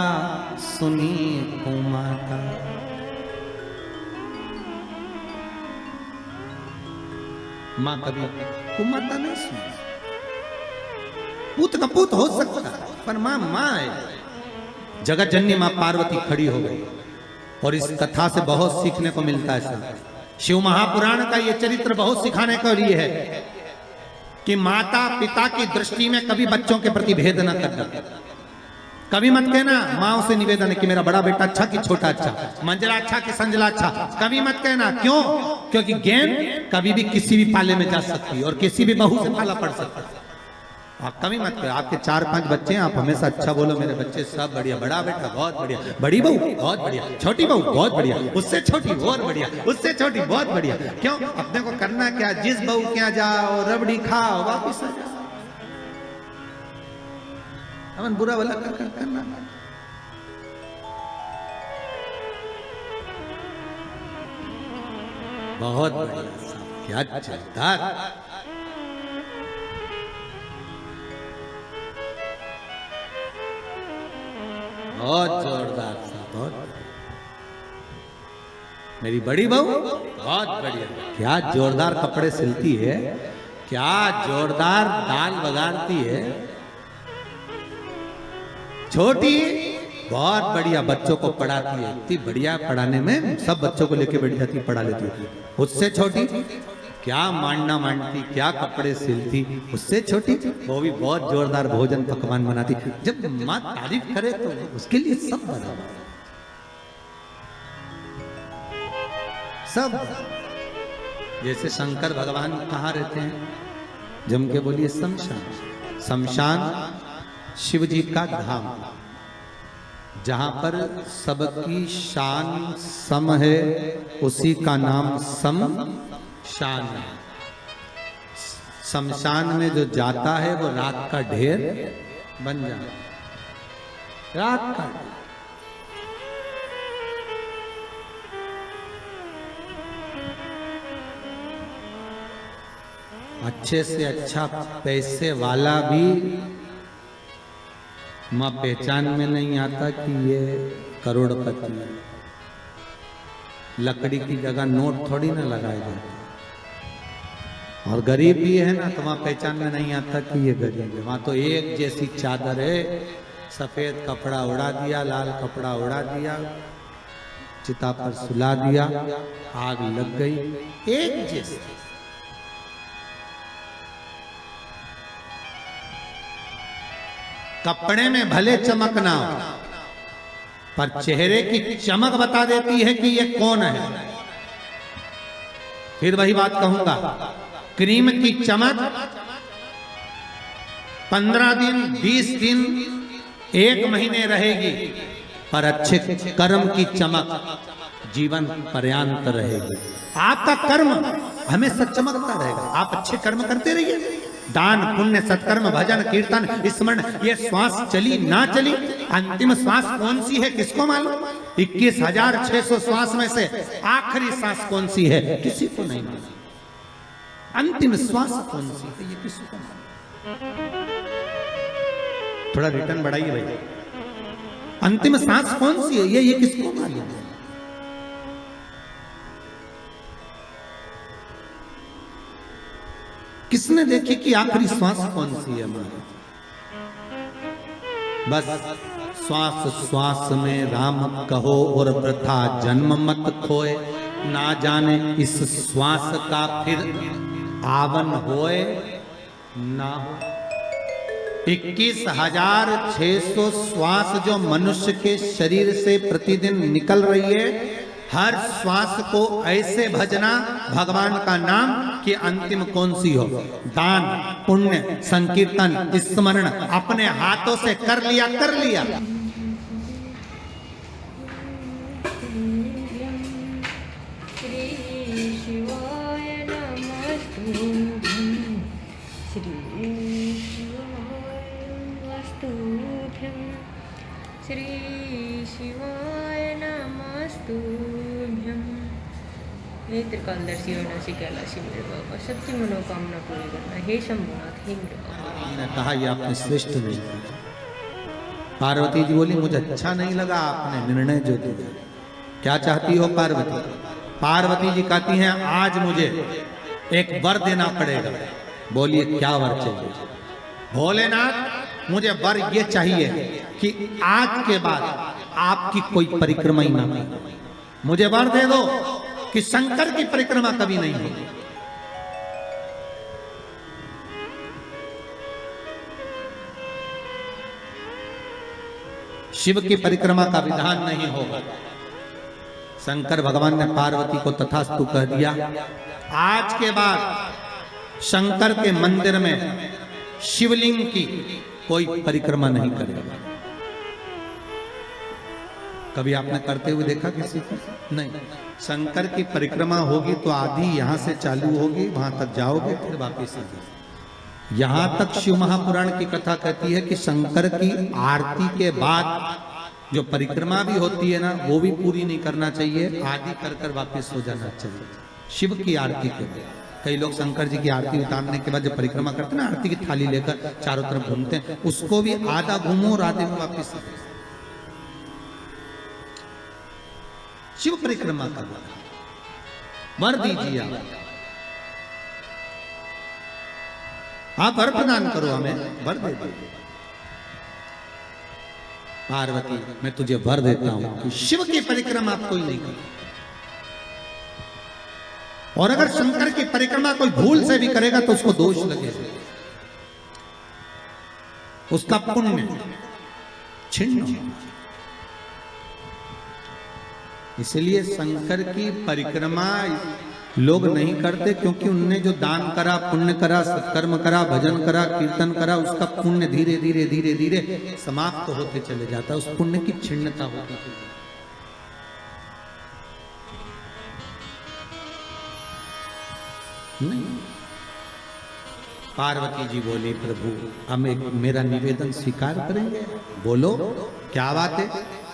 सुनी कुमाता। मां कभी कुमाता नहीं सुनी। पूत कपूत हो सकता है पर मां मां है। जगत जननी मां पार्वती खड़ी हो गई और इस कथा से बहुत सीखने को मिलता है। शिव महापुराण का ये चरित्र बहुत सिखाने के लिए है कि माता पिता की दृष्टि में कभी बच्चों के प्रति भेद न करना। कभी मत कहना, माँ से निवेदन है कि मेरा बड़ा बेटा अच्छा कि छोटा अच्छा, मंजला अच्छा कि संजला अच्छा, कभी मत कहना। क्यों? क्योंकि गेंद कभी भी किसी भी पाले में जा सकती है और किसी भी बहू से पाला पड़ सकता है। आप कभी मत करो। आपके 4-5 बच्चे हैं, आप हमेशा अच्छा बोलो, मेरे बच्चे सब बढ़िया, बड़ा बेटा बहुत बढ़िया, बड़ी बहू बहुत बढ़िया, छोटी बहू बहुत बढ़िया, उससे छोटी बहुत बढ़िया, उससे छोटी बहुत बढ़िया। क्यों? अपने को करना क्या, जिस बहू के यहाँ जाओ रबड़ी खाओ वापिस आ जाओ। अपन बुरा भला करना। बहुत बढ़िया साहब, क्या जोरदार। बहुत जोरदार साहब, बहुत। मेरी बड़ी बहू बहुत बढ़िया, क्या जोरदार कपड़े सिलती है, क्या जोरदार दाल बघारती है। छोटी बहुत बढ़िया बच्चों को पढ़ाती है, इतनी बढ़िया पढ़ाने में, सब बच्चों को लेके बैठ जाती, पढ़ा लेती है। उससे छोटी क्या मांडना मांडती, क्या कपड़े सिलती। उससे छोटी वो भी बहुत जोरदार भोजन पकवान बनाती। जब माँ तारीफ करे तो उसके लिए सब बराबर, सब। जैसे शंकर भगवान कहाँ रहते हैं, जम के बोलिए शमशान। शमशान शिव जी का धाम, जहां पर सबकी शान सम है, उसी का नाम शमशान है। शमशान में जो जाता है वो राख का ढेर बन जाता, राख का। अच्छे से अच्छा पैसे वाला भी माँ पहचान में नहीं आता कि ये करोड़पति है। लकड़ी की जगह नोट थोड़ी ना लगाए जाते, और गरीब भी है ना तो वहाँ पहचान में नहीं आता कि ये गरीब है। वहाँ तो एक जैसी चादर है, सफेद कपड़ा उड़ा दिया, लाल कपड़ा उड़ा दिया, चिता पर सुला दिया, आग लग गई, एक जैसी। कपड़े में भले चमक ना हो, पर चेहरे की चमक बता देती है कि ये कौन है। फिर वही बात कहूंगा, क्रीम की चमक 15 दिन, 20 दिन, 1 महीने रहेगी, पर अच्छे कर्म की चमक जीवन पर्यंत रहेगी। आपका कर्म हमेशा चमकता रहेगा। आप अच्छे कर्म करते रहिए, दान पुण्य सत्कर्म भजन कीर्तन स्मरण, ये श्वास चली ना चली, अंतिम श्वास कौन सी है किसको मालूम। 21,600 श्वास में से आखिरी सांस कौन सी है किसी को नहीं मालूम। अंतिम श्वास कौन सी है ये किसी को मालूम। थोड़ा रिटर्न बढ़ाइए भाई। अंतिम सांस कौन सी है ये किसको मालूम है। किसने देखी कि आखिरी श्वास कौन सी है हमारी। बस श्वास श्वास में राम कहो और वृथा जन्म मत खोए, ना जाने इस श्वास का फिर आवन होए ना हो। 21,600 श्वास जो मनुष्य के शरीर से प्रतिदिन निकल रही है, हर श्वास को ऐसे भजना भगवान का नाम कि अंतिम कौन सी हो। दान पुण्य संकीर्तन स्मरण अपने हाथों से कर लिया श्री शिवाय नमस्तुभ्यं, श्री शिवाय नमस्तुभ्यं, श्री शिवाय नमस्तुभ्यं। हे त्रिकालदर्शी अविनाशी कैलाशी मेरे बाबा, सबकी मनोकामना पूरी करना। हे शंभुनाथ, हे मेरे बाबा। ने कहा ये आपने श्रेष्ठ नहीं किया। पार्वती जी बोली मुझे अच्छा नहीं लगा आपने निर्णय जो दिया। क्या चाहती हो पार्वती? पार्वती जी कहती हैं आज मुझे एक वर देना पड़ेगा। बोलिए क्या वर चाहिए? भोलेनाथ मुझे वर ये चाहिए कि आज के बाद आपकी कोई परिक्रमा ही ना हो। मुझे वर दे दो कि शंकर की परिक्रमा कभी नहीं होगी। शिव की परिक्रमा का विधान नहीं होगा। शंकर भगवान ने पार्वती को तथास्तु कह दिया। आज के बाद शंकर के मंदिर में शिवलिंग की कोई परिक्रमा नहीं करेगा। कभी आपने करते हुए देखा किसी को? नहीं। शंकर की परिक्रमा होगी तो आधी यहां से चालू होगी, वहां तक जाओगे फिर वापिस आ जाओगे। यहां तक शिव महापुराण की कथा कहती है कि शंकर की आरती के बाद जो परिक्रमा भी होती है ना, वो भी पूरी नहीं करना चाहिए, आदि कर कर वापिस हो जाना चाहिए। शिव की आरती करो। कई लोग शंकर जी की आरती उतारने के बाद जब परिक्रमा करते हैं ना, आरती की थाली लेकर चारों तरफ घूमते हैं, उसको भी आधा घूमो और आधे में वापिस आओ। शिव परिक्रमा करो, वर दीजिए आप वर प्रदान करो, हमें वर दे दीजिए। पार्वती मैं तुझे वर देता हूं कि शिव की परिक्रमा आप कोई नहीं करे, और अगर शंकर की परिक्रमा कोई भूल से भी करेगा तो उसको दोष लगेगा, उसका पुण्य छिन्न होगा। इसलिए शंकर की परिक्रमा लोग नहीं करते, क्योंकि उनने जो दान करा, पुण्य करा, सत्कर्म करा, भजन करा, कीर्तन करा, उसका पुण्य धीरे धीरे धीरे धीरे समाप्त होते चले जाता है, उस पुण्य की छिन्नता होती है। नहीं, पार्वती जी बोली प्रभु हम एक मेरा निवेदन स्वीकार करेंगे, बोलो क्या बात है।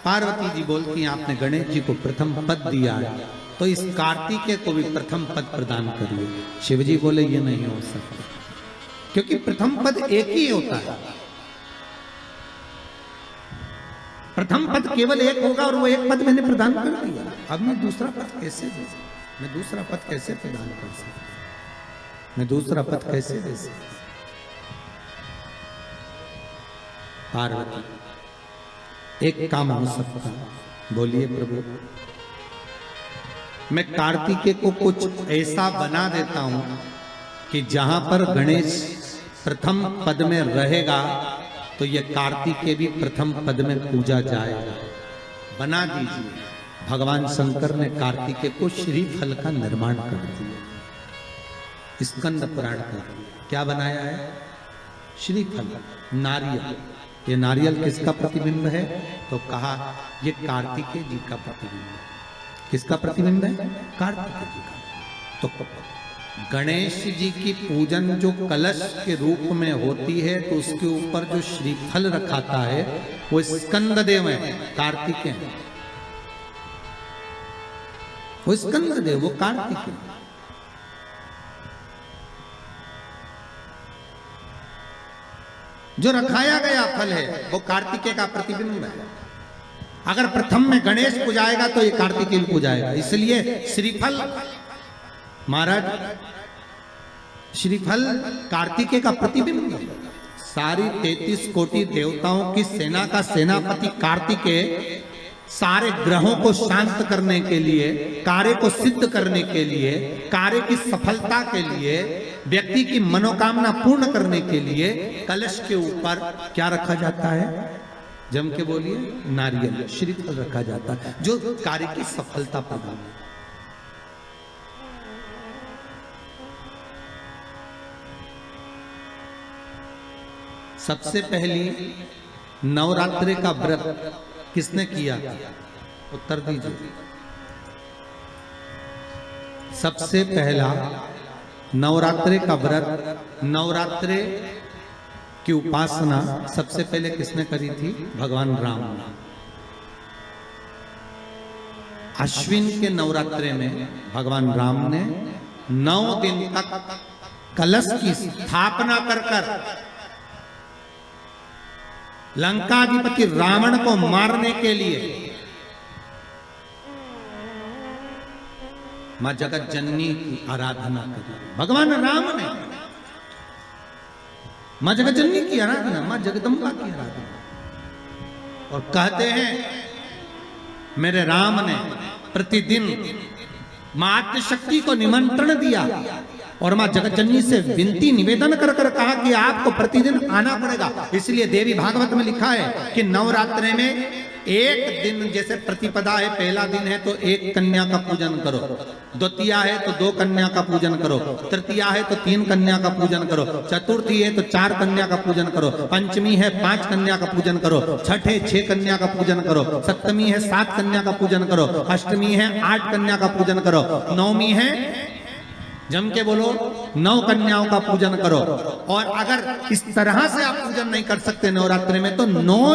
पार्वती जी बोलती हैं आपने गणेश जी को प्रथम पद दिया है, तो इस कार्तिकेय को भी प्रथम पद प्रदान करिए। शिव जी बोले ये नहीं हो सकता, क्योंकि प्रथम पद एक ही होता है, प्रथम पद केवल एक होगा और वो एक पद मैंने प्रदान कर दिया, अब मैं दूसरा पद कैसे दे सकता, मैं दूसरा पद कैसे प्रदान कर सकता, मैं दूसरा पद कैसे दे सकता। पार्वती एक काम हो सकता, बोलिए प्रभु मैं कार्तिकेय को कुछ ऐसा बना देता हूं कि जहां पर गणेश प्रथम पद में रहेगा तो ये कार्तिकेय भी प्रथम पद में पूजा जाएगा, बना दीजिए। भगवान शंकर ने कार्तिकेय को श्रीफल का निर्माण कर दिया, स्कंद पुराण का क्या बनाया है, श्रीफल, नारियल। ये नारियल किसका प्रतिबिंब है, तो कहा ये कार्तिकेय जी का प्रतिबिंब है। किसका प्रतिबिंब है, कार्तिकेय जी का। तो गणेश जी की पूजन जो कलश के रूप में होती है, तो उसके ऊपर जो श्रीफल रखाता है वो स्कंद देव है, कार्तिकेय है, वो स्कंद देव, वो कार्तिकेय। जो रखाया गया फल है वो कार्तिकेय का प्रतिबिंब है। अगर प्रथम में गणेश पूजाएगा तो ये कार्तिकेय पूजाएगा, इसलिए श्रीफल महाराज, श्रीफल कार्तिकेय का प्रतिबिंब है। सारी 33 कोटि देवताओं की सेना का सेनापति कार्तिकेय सारे ग्रहों को शांत करने के लिए, कार्य को सिद्ध करने के लिए, कार्य की सफलता के लिए, व्यक्ति की मनोकामना पूर्ण करने के लिए कलश के ऊपर क्या रखा जाता है, जम के बोलिए, नारियल, श्रीफल रखा जाता है, जो कार्य की सफलता प्रदान। सबसे पहली नवरात्रि का व्रत किसने किया, उत्तर दीजिए। सबसे पहला नवरात्रि का व्रत, नवरात्रि की उपासना सबसे पहले किसने करी थी, भगवान राम ने। अश्विन के नवरात्रि में भगवान राम ने 9 दिन तक कलश की स्थापना कर लंकाधिपति रावण को मारने के लिए मां जगत जननी की आराधना करी। भगवान राम ने मां जगत जननी की आराधना, मां जगदम्बा की आराधना। और कहते हैं मेरे राम ने प्रतिदिन मां आद्यशक्ति को निमंत्रण दिया और मां जगत जननी से विनती निवेदन कर कर कहा कि आपको प्रतिदिन आना पड़ेगा। इसलिए देवी भागवत में लिखा है कि नवरात्रि में एक दिन, जैसे प्रतिपदा है, पहला दिन है तो एक कन्या का पूजन करो, द्वितीया है तो 2 कन्या का पूजन करो, तृतीया है तो 3 कन्या का पूजन करो, चतुर्थी है तो 4 कन्या का पूजन करो, पंचमी है 5 कन्या का पूजन करो, छठ है 6 कन्या का पूजन करो, सप्तमी है 7 कन्या का पूजन करो, अष्टमी है 8 कन्या का पूजन करो, नवमी है, जम के बोलो, 9 कन्याओं का पूजन करो। और अगर इस तरह से आप पूजन नहीं कर सकते नवरात्रि में, तो 9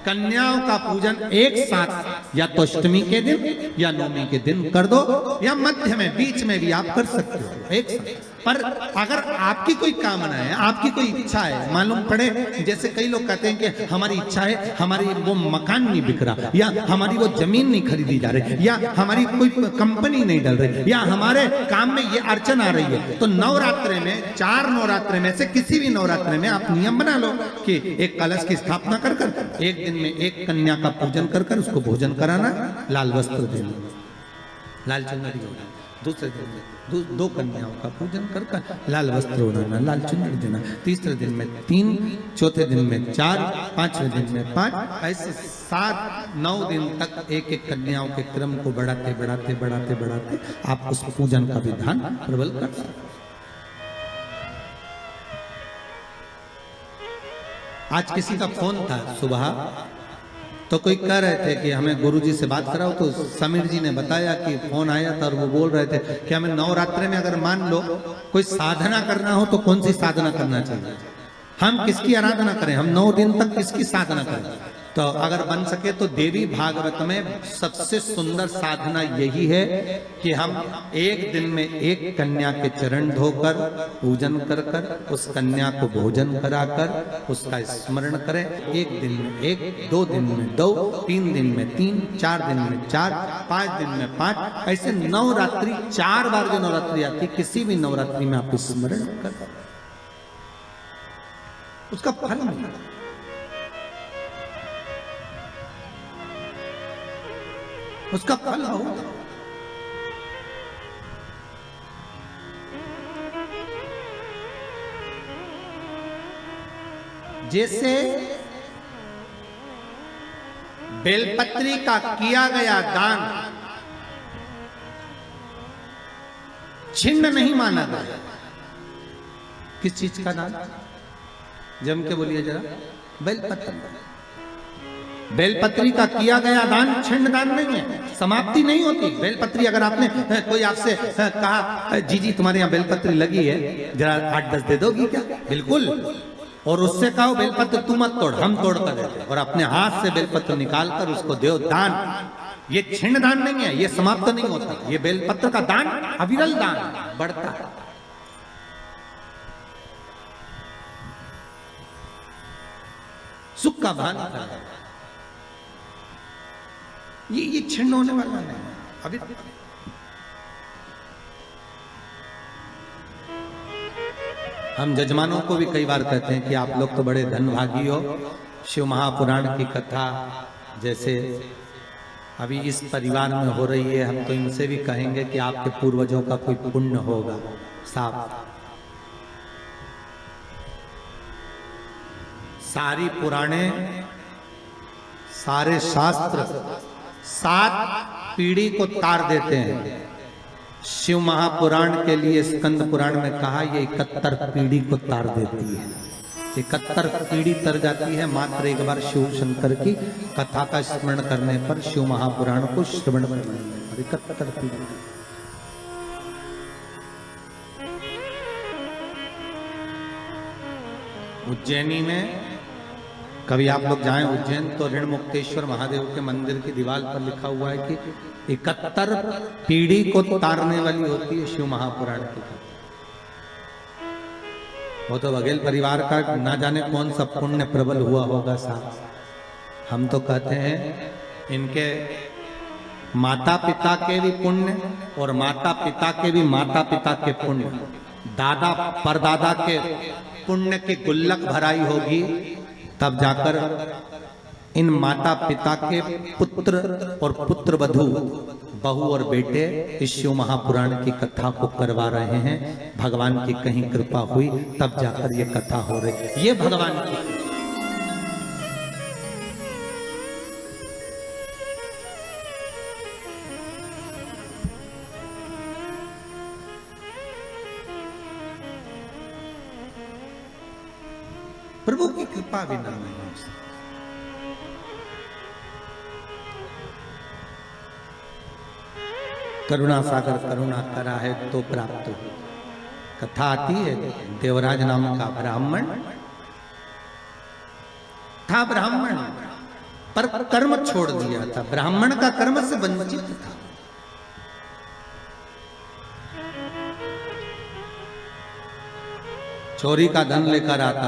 कन्याओं का पूजन एक साथ या तो अष्टमी के दिन या नवमी के दिन कर दो, या मध्य में बीच में भी आप कर सकते हो एक साथ। पर अगर आपकी कोई कामना है, आपकी कोई इच्छा है, मालूम पड़े, जैसे कई लोग कहते हैं कि हमारी इच्छा है, हमारी वो मकान नहीं बिक रहा, या हमारी वो जमीन नहीं खरीदी जा रही, या हमारी कोई कंपनी नहीं डल रही, या हमारे काम में ये अड़चन आ रही है, तो नवरात्रे में 4 नवरात्रे में से किसी भी नवरात्रे में आप नियम बना लो कि एक कलश की स्थापना कर कर एक दिन में एक कन्या का पूजन कर कर उसको भोजन कराना, लाल वस्त्र देना, लाल चुनरी देना, दूसरे दिन में 2 कन्याओं का पूजन कर कर लाल वस्त्र ओढ़ाना, लाल चुनरी देना, तीसरे दिन में 3, चौथे दिन में 4, पांचवें दिन में 5, ऐसे 7-9 दिन तक एक एक कन्याओं के क्रम को बढ़ाते बढ़ाते बढ़ाते बढ़ाते आप उस पूजन का विधान प्रबल कर सकते। आज किसी का फोन था सुबह, तो कोई कह रहे थे कि हमें गुरुजी से बात कराओ, तो समीर जी ने बताया कि फोन आया था और वो बोल रहे थे कि हमें नवरात्रे में अगर मान लो कोई साधना करना हो तो कौन सी साधना करना चाहिए, हम किसकी आराधना करें, हम 9 दिन तक किसकी साधना करें। तो अगर बन सके तो देवी भागवत में सबसे सुंदर साधना यही है कि हम एक दिन में एक कन्या के चरण धोकर पूजन कर कर उस कन्या को भोजन कराकर उसका स्मरण करें। 1 दिन में 1, 2 दिन में 2, 3 दिन में 3, 4 दिन में 4, 5 दिन में 5, ऐसे नवरात्रि 4 बार जो नवरात्रि आती, किसी भी नवरात्रि में आप स्मरण कर उसका फल मिलेगा। उसका फल होगा। जैसे बेलपत्री का किया गया दान छिन्न नहीं माना गया। किस चीज का दान? जम के बोलिए जरा। बेलपत्री। बेलपत्री का किया गया दान छिन्न दान नहीं है, समाप्ति नहीं होती। बेलपत्री अगर आपने कोई आपसे कहा जी जी तुम्हारे यहाँ बेलपत्री लगी है, जरा 8-10 दे दोगी क्या? बिल्कुल। और उससे कहो बेलपत्र तू मत तोड़, हम तोड़ कर देते, और अपने हाथ से बेलपत्र निकाल कर उसको दो दान। ये छिन्न दान नहीं है, ये समाप्त नहीं होता। ये बेलपत्र का दान अविरल दान बढ़ता है। सुख का भान करता है। ये छिन्न होने वाला नहीं है अभी। हम जजमानों को भी कई बार कहते हैं कि आप लोग तो बड़े धनभागी हो। शिव महापुराण की कथा जैसे अभी इस परिवार में हो रही है, हम तो इनसे भी कहेंगे कि आपके पूर्वजों का कोई पुण्य होगा। साफ सारी पुराणे, सारे शास्त्र 7 पीढ़ी को तार देते हैं। शिव महापुराण के लिए स्कंद पुराण में कहा ये 71 पीढ़ी को तार देती है। 71 पीढ़ी तर जाती है मात्र एक बार शिव शंकर की कथा का स्मरण करने पर, शिव महापुराण को श्रवण करने पर 71 पीढ़ी। उज्जैनी में कभी आप लोग जाएं उज्जैन तो ऋण मुक्तेश्वर महादेव के मंदिर की दीवार पर लिखा हुआ है कि 71 पीढ़ी को तारने वाली होती है शिव महापुराण की। वो तो बघेल परिवार का ना जाने कौन सा पुण्य प्रबल हुआ होगा साहब। हम तो कहते हैं इनके माता पिता के भी पुण्य और माता पिता के भी माता पिता के पुण्य, दादा परदादा के पुण्य की गुल्लक भराई होगी, तब जाकर इन माता पिता के पुत्र और पुत्र वधू, बहू और बेटे इस शिव महापुराण की कथा को करवा रहे हैं। भगवान की कहीं कृपा हुई तब जाकर ये कथा हो रही। ये भगवान की प्रभु की कृपा बिना नहीं हो सकती। करुणा सागर करुणा करा है तो प्राप्त हो। कथा आती है, देवराज नाम का ब्राह्मण था। ब्राह्मण पर कर्म छोड़ दिया था, ब्राह्मण का कर्म से वंचित था। चोरी का धन लेकर आता,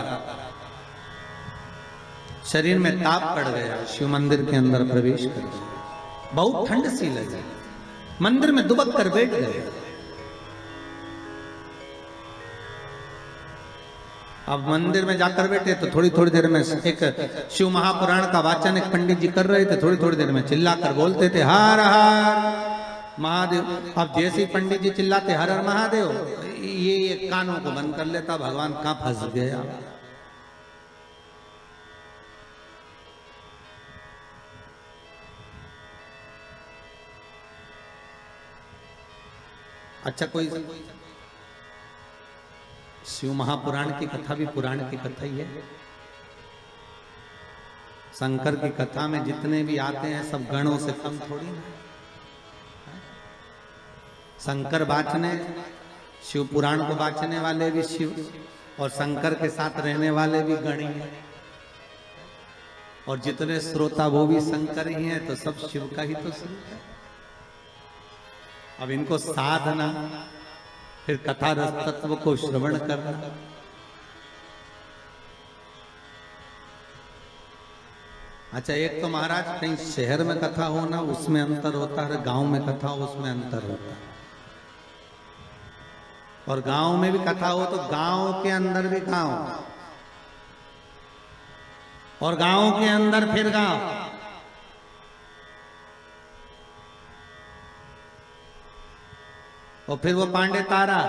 शरीर में ताप पड़ गया, शिव मंदिर के अंदर प्रवेश कर गया, बहुत ठंड सी लगी, मंदिर में दुबक कर बैठ गए। अब मंदिर में जाकर बैठे तो थोड़ी थोड़ी देर में एक शिव महापुराण का वाचन एक पंडित जी कर रहे थे, थोड़ी थोड़ी देर में चिल्लाकर बोलते थे हर हर महादेव। अब जैसे ही पंडित जी चिल्लाते हर हर महादेव, ये कानों को बंद कर लेता, भगवान कहां फंस गया। अच्छा, कोई शिव महापुराण की कथा भी पुराण की कथा ही है। शंकर की कथा में जितने भी आते हैं सब गणों से कम थोड़ी ना। शंकर बाँचने, शिव पुराण को बाँचने वाले भी शिव, और शंकर के साथ रहने वाले भी गण ही हैं, और जितने श्रोता वो भी शंकर ही हैं, तो सब शिव का ही तो स्वरूप है। अब इनको साधना, फिर कथा रस तत्व को श्रवण करना, अच्छा एक तो महाराज कहीं शहर में कथा होना उसमें अंतर होता है, गांव में कथा हो उसमें अंतर होता है। और गांव में भी कथा हो तो गांव के अंदर भी गांव, और गांव के अंदर फिर गांव। और फिर वो पांडे तारा,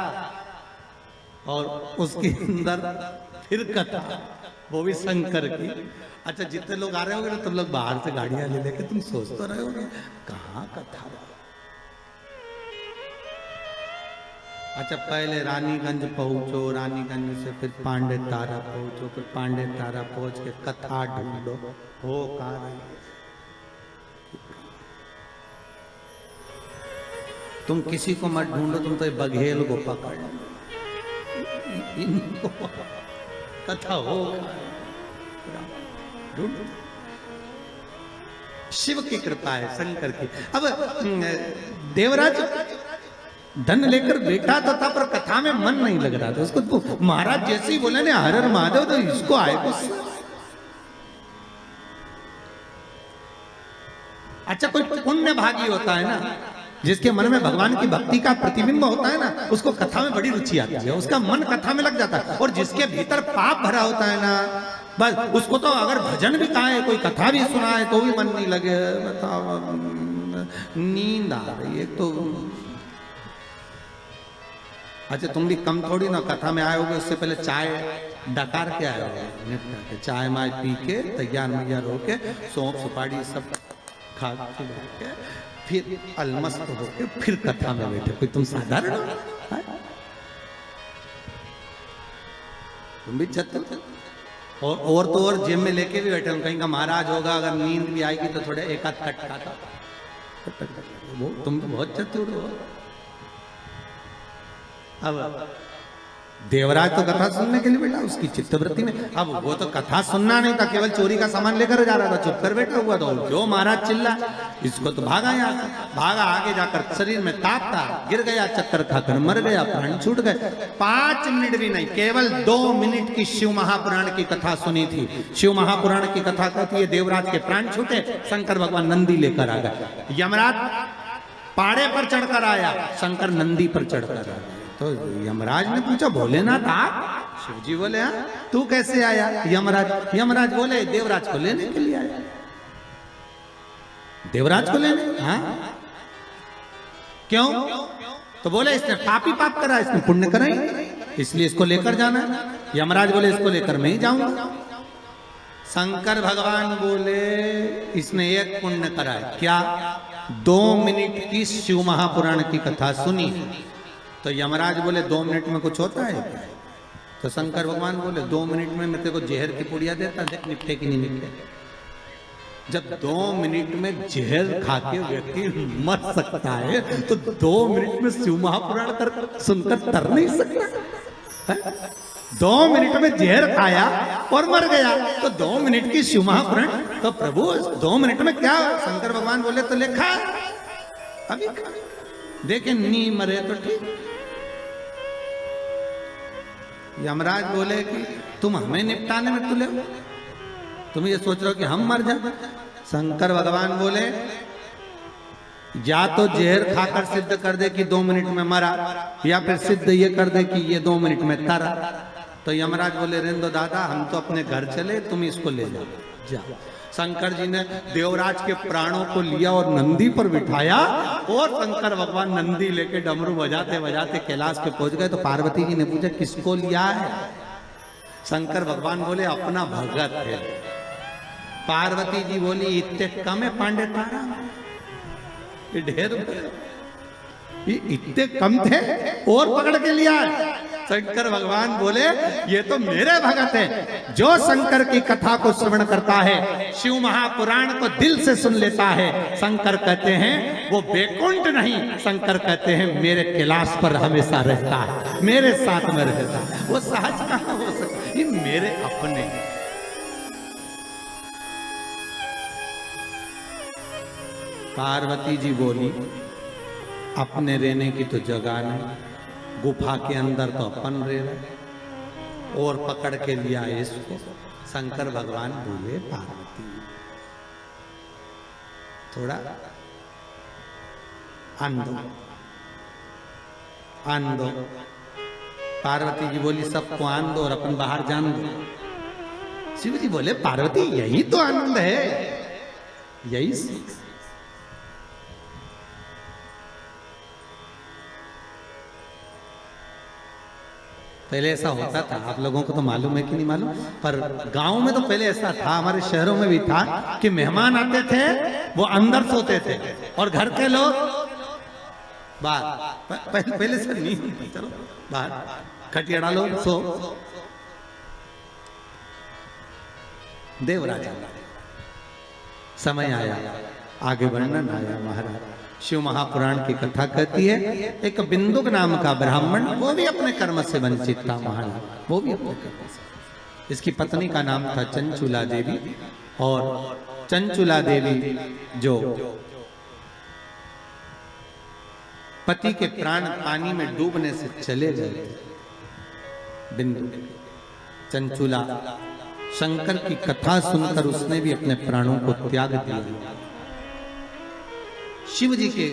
और उसके अंदर फिर कथा, वो भी शंकर की। अच्छा, जितने लोग आ रहे होंगे ना तुम लोग बाहर से गाड़ियां ले लेके तुम सोच तो रहे होगे कहाँ कथा। अच्छा, पहले रानीगंज पहुंचो, रानीगंज से फिर पांडे तारा पहुंचो, फिर पांडे तारा पहुंच के कथा ढूंढो, हो कहाँ तुम किसी को मत ढूंढो, तुम तो बघेल को पकड़ इनको कथा हो ढूंढो। शिव की कृपा है, शंकर की। अब देवराज धन लेकर बैठा तो था, पर कथा में मन नहीं लग रहा था उसको। तो महाराज जैसे ही बोले ना हर हर महादेव, तो इसको आए कुछ। अच्छा, कोई पुण्य भागी होता है ना, जिसके मन में भगवान की भक्ति का प्रतिबिंब होता है ना, उसको कथा में बड़ी रुचि आती है, उसका मन कथा में लग जाता है। और जिसके भीतर पाप भरा होता है ना, बस उसको तो अगर भजन भी कहा है, कोई कथा भी सुना है, तो भी मन नहीं लगे। बताओ, नींद आ रही है तो। अच्छा, तुम भी कम थोड़ी ना कथा में आए होगे, उससे पहले चाय डकार के आए होगे, निपटा के चाय माय पी के तैयार मैयार होके, सौंफ सुपारी सब खा के फिर अलमस्त होके फिर कथा में बैठे। कोई तुम साधारण हो? तुम भी चतुर। और तो और जेब में लेके भी बैठे, कहीं का महाराज होगा, अगर नींद भी आएगी तो थोड़े एक आध कट खाता। वो तुम तो बहुत चतुर हो। अब देवराज तो कथा सुनने के लिए बैठा, उसकी चित्तवृत्ति में। अब वो तो कथा सुनना नहीं था, केवल चोरी का सामान लेकर जा रहा था, चुप कर बैठा हुआ था। जो महाराज चिल्ला, इसको तो भागा यहाँ से, भागा आगे जाकर शरीर में ताप था, गिर गया, चक्कर खाकर मर गया, प्राण छूट गए। 5 मिनट भी नहीं, केवल 2 मिनट की शिव महापुराण की कथा सुनी थी। शिव महापुराण की कथा कहती है देवराज के प्राण छूटे, शंकर भगवान नंदी लेकर आ गए। यमराज पाड़े पर चढ़कर आया, शंकर नंदी पर चढ़कर आया। तो यमराज ने पूछा, भोलेनाथ आप? शिव जी बोले, हाँ। तू कैसे आया? यमराज बोले, देवराज को लेने के लिए आया। देवराज को लेने? हाँ। क्यों? तो बोले, इसने पापी पाप करा, इसने पुण्य करा ही, इसलिए इसको लेकर जाना। यमराज बोले, इसको लेकर मैं ही जाऊंगा। शंकर भगवान बोले, इसने एक पुण्य करा है। क्या? 2 मिनट की शिव महापुराण की कथा सुनी। तो यमराज बोले, 2 मिनट में कुछ होता है? तो शंकर भगवान बोले, 2 मिनट में मैं तेरे को जहर की पुड़िया देता, देख निपटे कि नहीं निपटे। जब 2 मिनट में जहर खा के व्यक्ति मर सकता है, तो 2 मिनट में शिव महापुराण कर सुनकर तर नहीं सकता है? 2 मिनट में जहर खाया और मर गया, तो 2 मिनट की शिव महापुराण, तो प्रभु 2 मिनट में क्या, शंकर भगवान बोले तो ले खा, अभी खा, देखे नी मरे तो ठीक। यमराज बोले कि तुम हमें निपटाने में तुले हो, तुम ये सोच रहे हो कि हम मर जाए। शंकर भगवान बोले या तो जहर खाकर सिद्ध कर दे कि 2 मिनट में मरा, या फिर सिद्ध ये कर दे कि ये 2 मिनट में तरा। तो यमराज बोले रहने दो दादा, हम तो अपने घर चले, तुम इसको ले जाओ, जाओ। शंकर जी ने देवराज के प्राणों को लिया और नंदी पर बिठाया, और शंकर भगवान नंदी लेके डमरू बजाते बजाते कैलाश पे पहुंच गए। तो पार्वती जी ने पूछा किसको लिया है? शंकर भगवान बोले अपना भगत है। पार्वती जी बोली इतने कम है पांडे तारा, ये ढेर, ये इतने कम थे और पकड़ के लिया है। शंकर भगवान बोले ये तो मेरे भगत है, जो शंकर की कथा को श्रवण करता है, शिव महापुराण को दिल से सुन लेता है, शंकर कहते हैं वो वैकुंठ नहीं, शंकर कहते हैं मेरे कैलाश पर हमेशा रहता है, मेरे साथ में रहता है। वो सहज कहां हो सकता, ये मेरे अपने। पार्वती जी बोली अपने रहने की तो जगह नहीं, गुफा के अंदर तो अपन रह रहे, और पकड़ के लिया इसको। शंकर भगवान बोले पार्वती थोड़ा आंदो आंदो। पार्वती जी बोली सबको आंदो और अपन बाहर जान दो। शिव जी बोले पार्वती यही तो आनंद है, यही सुख। पहले ऐसा होता था, आप लोगों को तो मालूम है कि नहीं मालूम, पर गांव में तो पहले ऐसा था, हमारे शहरों में भी था कि मेहमान आते थे वो अंदर सोते थे और घर के लोग बाहर। पहले से नहीं, चलो बाहर खटिया लो सो। देवराजा समय आया, आगे वर्णन आया। महाराज शिव महापुराण की कथा कहती है, एक बिंदुक नाम का ब्राह्मण, वो भी अपने कर्म से वंचित था महाराज, वो भी अपने कर्म से। इसकी पत्नी का नाम था चंचुला देवी, और चंचुला देवी जो पति के प्राण पानी में डूबने से चले गए, बिंदु चंचुला शंकर की कथा सुनकर उसने भी अपने प्राणों को त्याग दिया। शिव जी के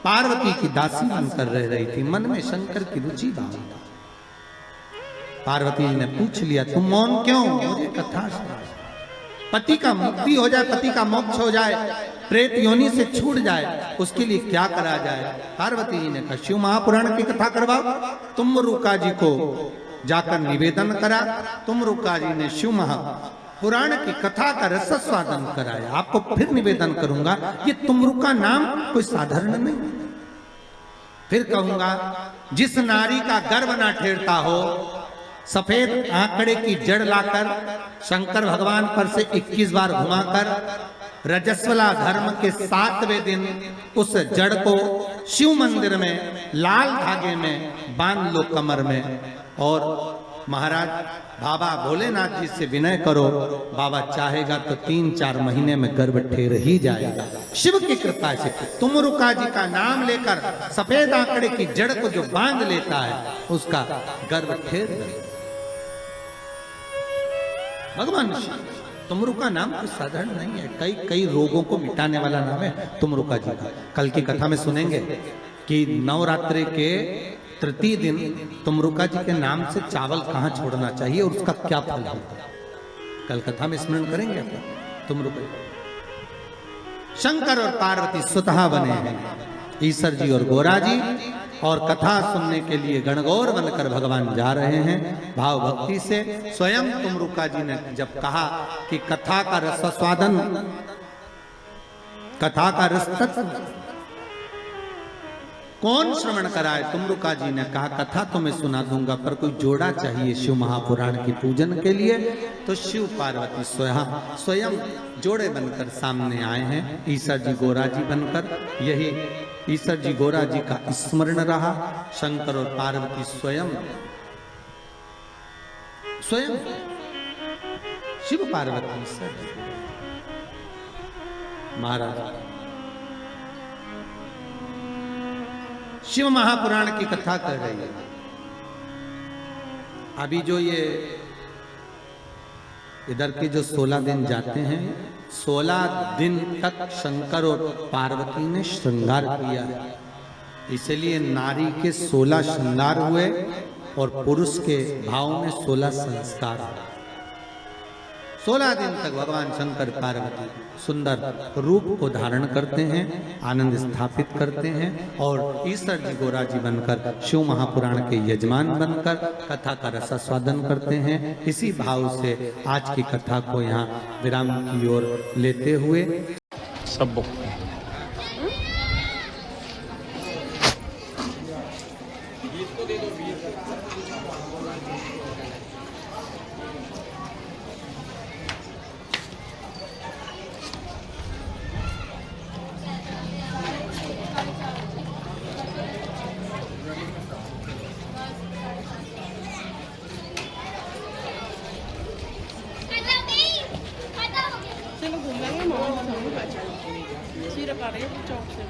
पार्वती की दासी बनकर रह रही थी, मन में शंकर की रुचि भाव। पार्वती जी ने पूछ लिया तुम मौन क्यों? मुझे कथा सुना। पति का मुक्ति हो जाए, पति का मोक्ष हो जाए, प्रेत योनि से छूट जाए, उसके लिए क्या करा जाए? पार्वती जी ने कहा शिव महापुराण की कथा करवाओ। तुमरुका जी को जाकर निवेदन करा। तुमरुका जी ने शिव महापुराण की कथा का रसस्वादन कराया। आपको फिर निवेदन करूंगा, ये तुमरुका नाम कोई साधारण नहीं। फिर कहूंगा जिस नारी का गर्भ ना ठेरता हो, सफेद आंकड़े की जड़ लाकर शंकर भगवान पर से 21 बार घुमाकर रजस्वला धर्म के 7वें दिन उस जड़ को शिव मंदिर में लाल धागे में बांध लो कमर में, और महाराज बाबा भोलेनाथ जी से विनय करो, बाबा चाहेगा तो 3-4 महीने में गर्भ ठेर ही जाएगा शिव की कृपा से। तुमरुका जी का नाम लेकर सफेद आंकड़े की जड़ को जो बांध लेता है उसका गर्भ ठेर जाएगा। भगवान तुमरुका नाम कोई साधारण नहीं है, कई रोगों को मिटाने वाला नाम है तुमरुका जी का। कल की कथा में सुनेंगे कि नवरात्रि के तृतीय दिन तुमरुका जी के नाम से चावल कहाँ छोड़ना चाहिए और उसका क्या फल है, कल कथा में स्मरण करेंगे। तुमरुका शंकर और पार्वती स्वतः बने हैं, ईश्वर जी और गोरा जी, और कथा सुनने के लिए गणगौर बनकर भगवान जा रहे हैं भाव भक्ति से। स्वयं तुमरुका जी ने जब कहा कि कथा का रसास्वादन, कथा का रस कौन श्रवण कराए, तुमरुका जी ने कहा कथा तो मैं सुना दूंगा पर कोई जोड़ा चाहिए शिव महापुराण की पूजन के लिए। तो शिव पार्वती स्वयं जोड़े बनकर सामने आए हैं, ईश्वर जी गोरा जी बनकर। यही ईश्वर जी गोरा जी का स्मरण रहा। शंकर और पार्वती स्वयं स्वयं शिव पार्वती सर महाराज शिव महापुराण की कथा कर रही है। अभी जो ये इधर के जो 16 दिन जाते हैं, 16 दिन तक शंकर और पार्वती ने श्रृंगार किया, इसलिए नारी के 16 श्रृंगार हुए और पुरुष के भाव में 16 संस्कार हुए। 16 दिन तक भगवान शंकर पार्वती सुंदर रूप को धारण करते हैं, आनंद स्थापित करते हैं और ईश्वर जी गोरा जी बनकर शिव महापुराण के यजमान बनकर कथा का रसास्वादन करते हैं। इसी भाव से आज की कथा को यहाँ विराम की ओर लेते हुए सब चलो घूमेंगे मॉल सिर पा रही है चौक से।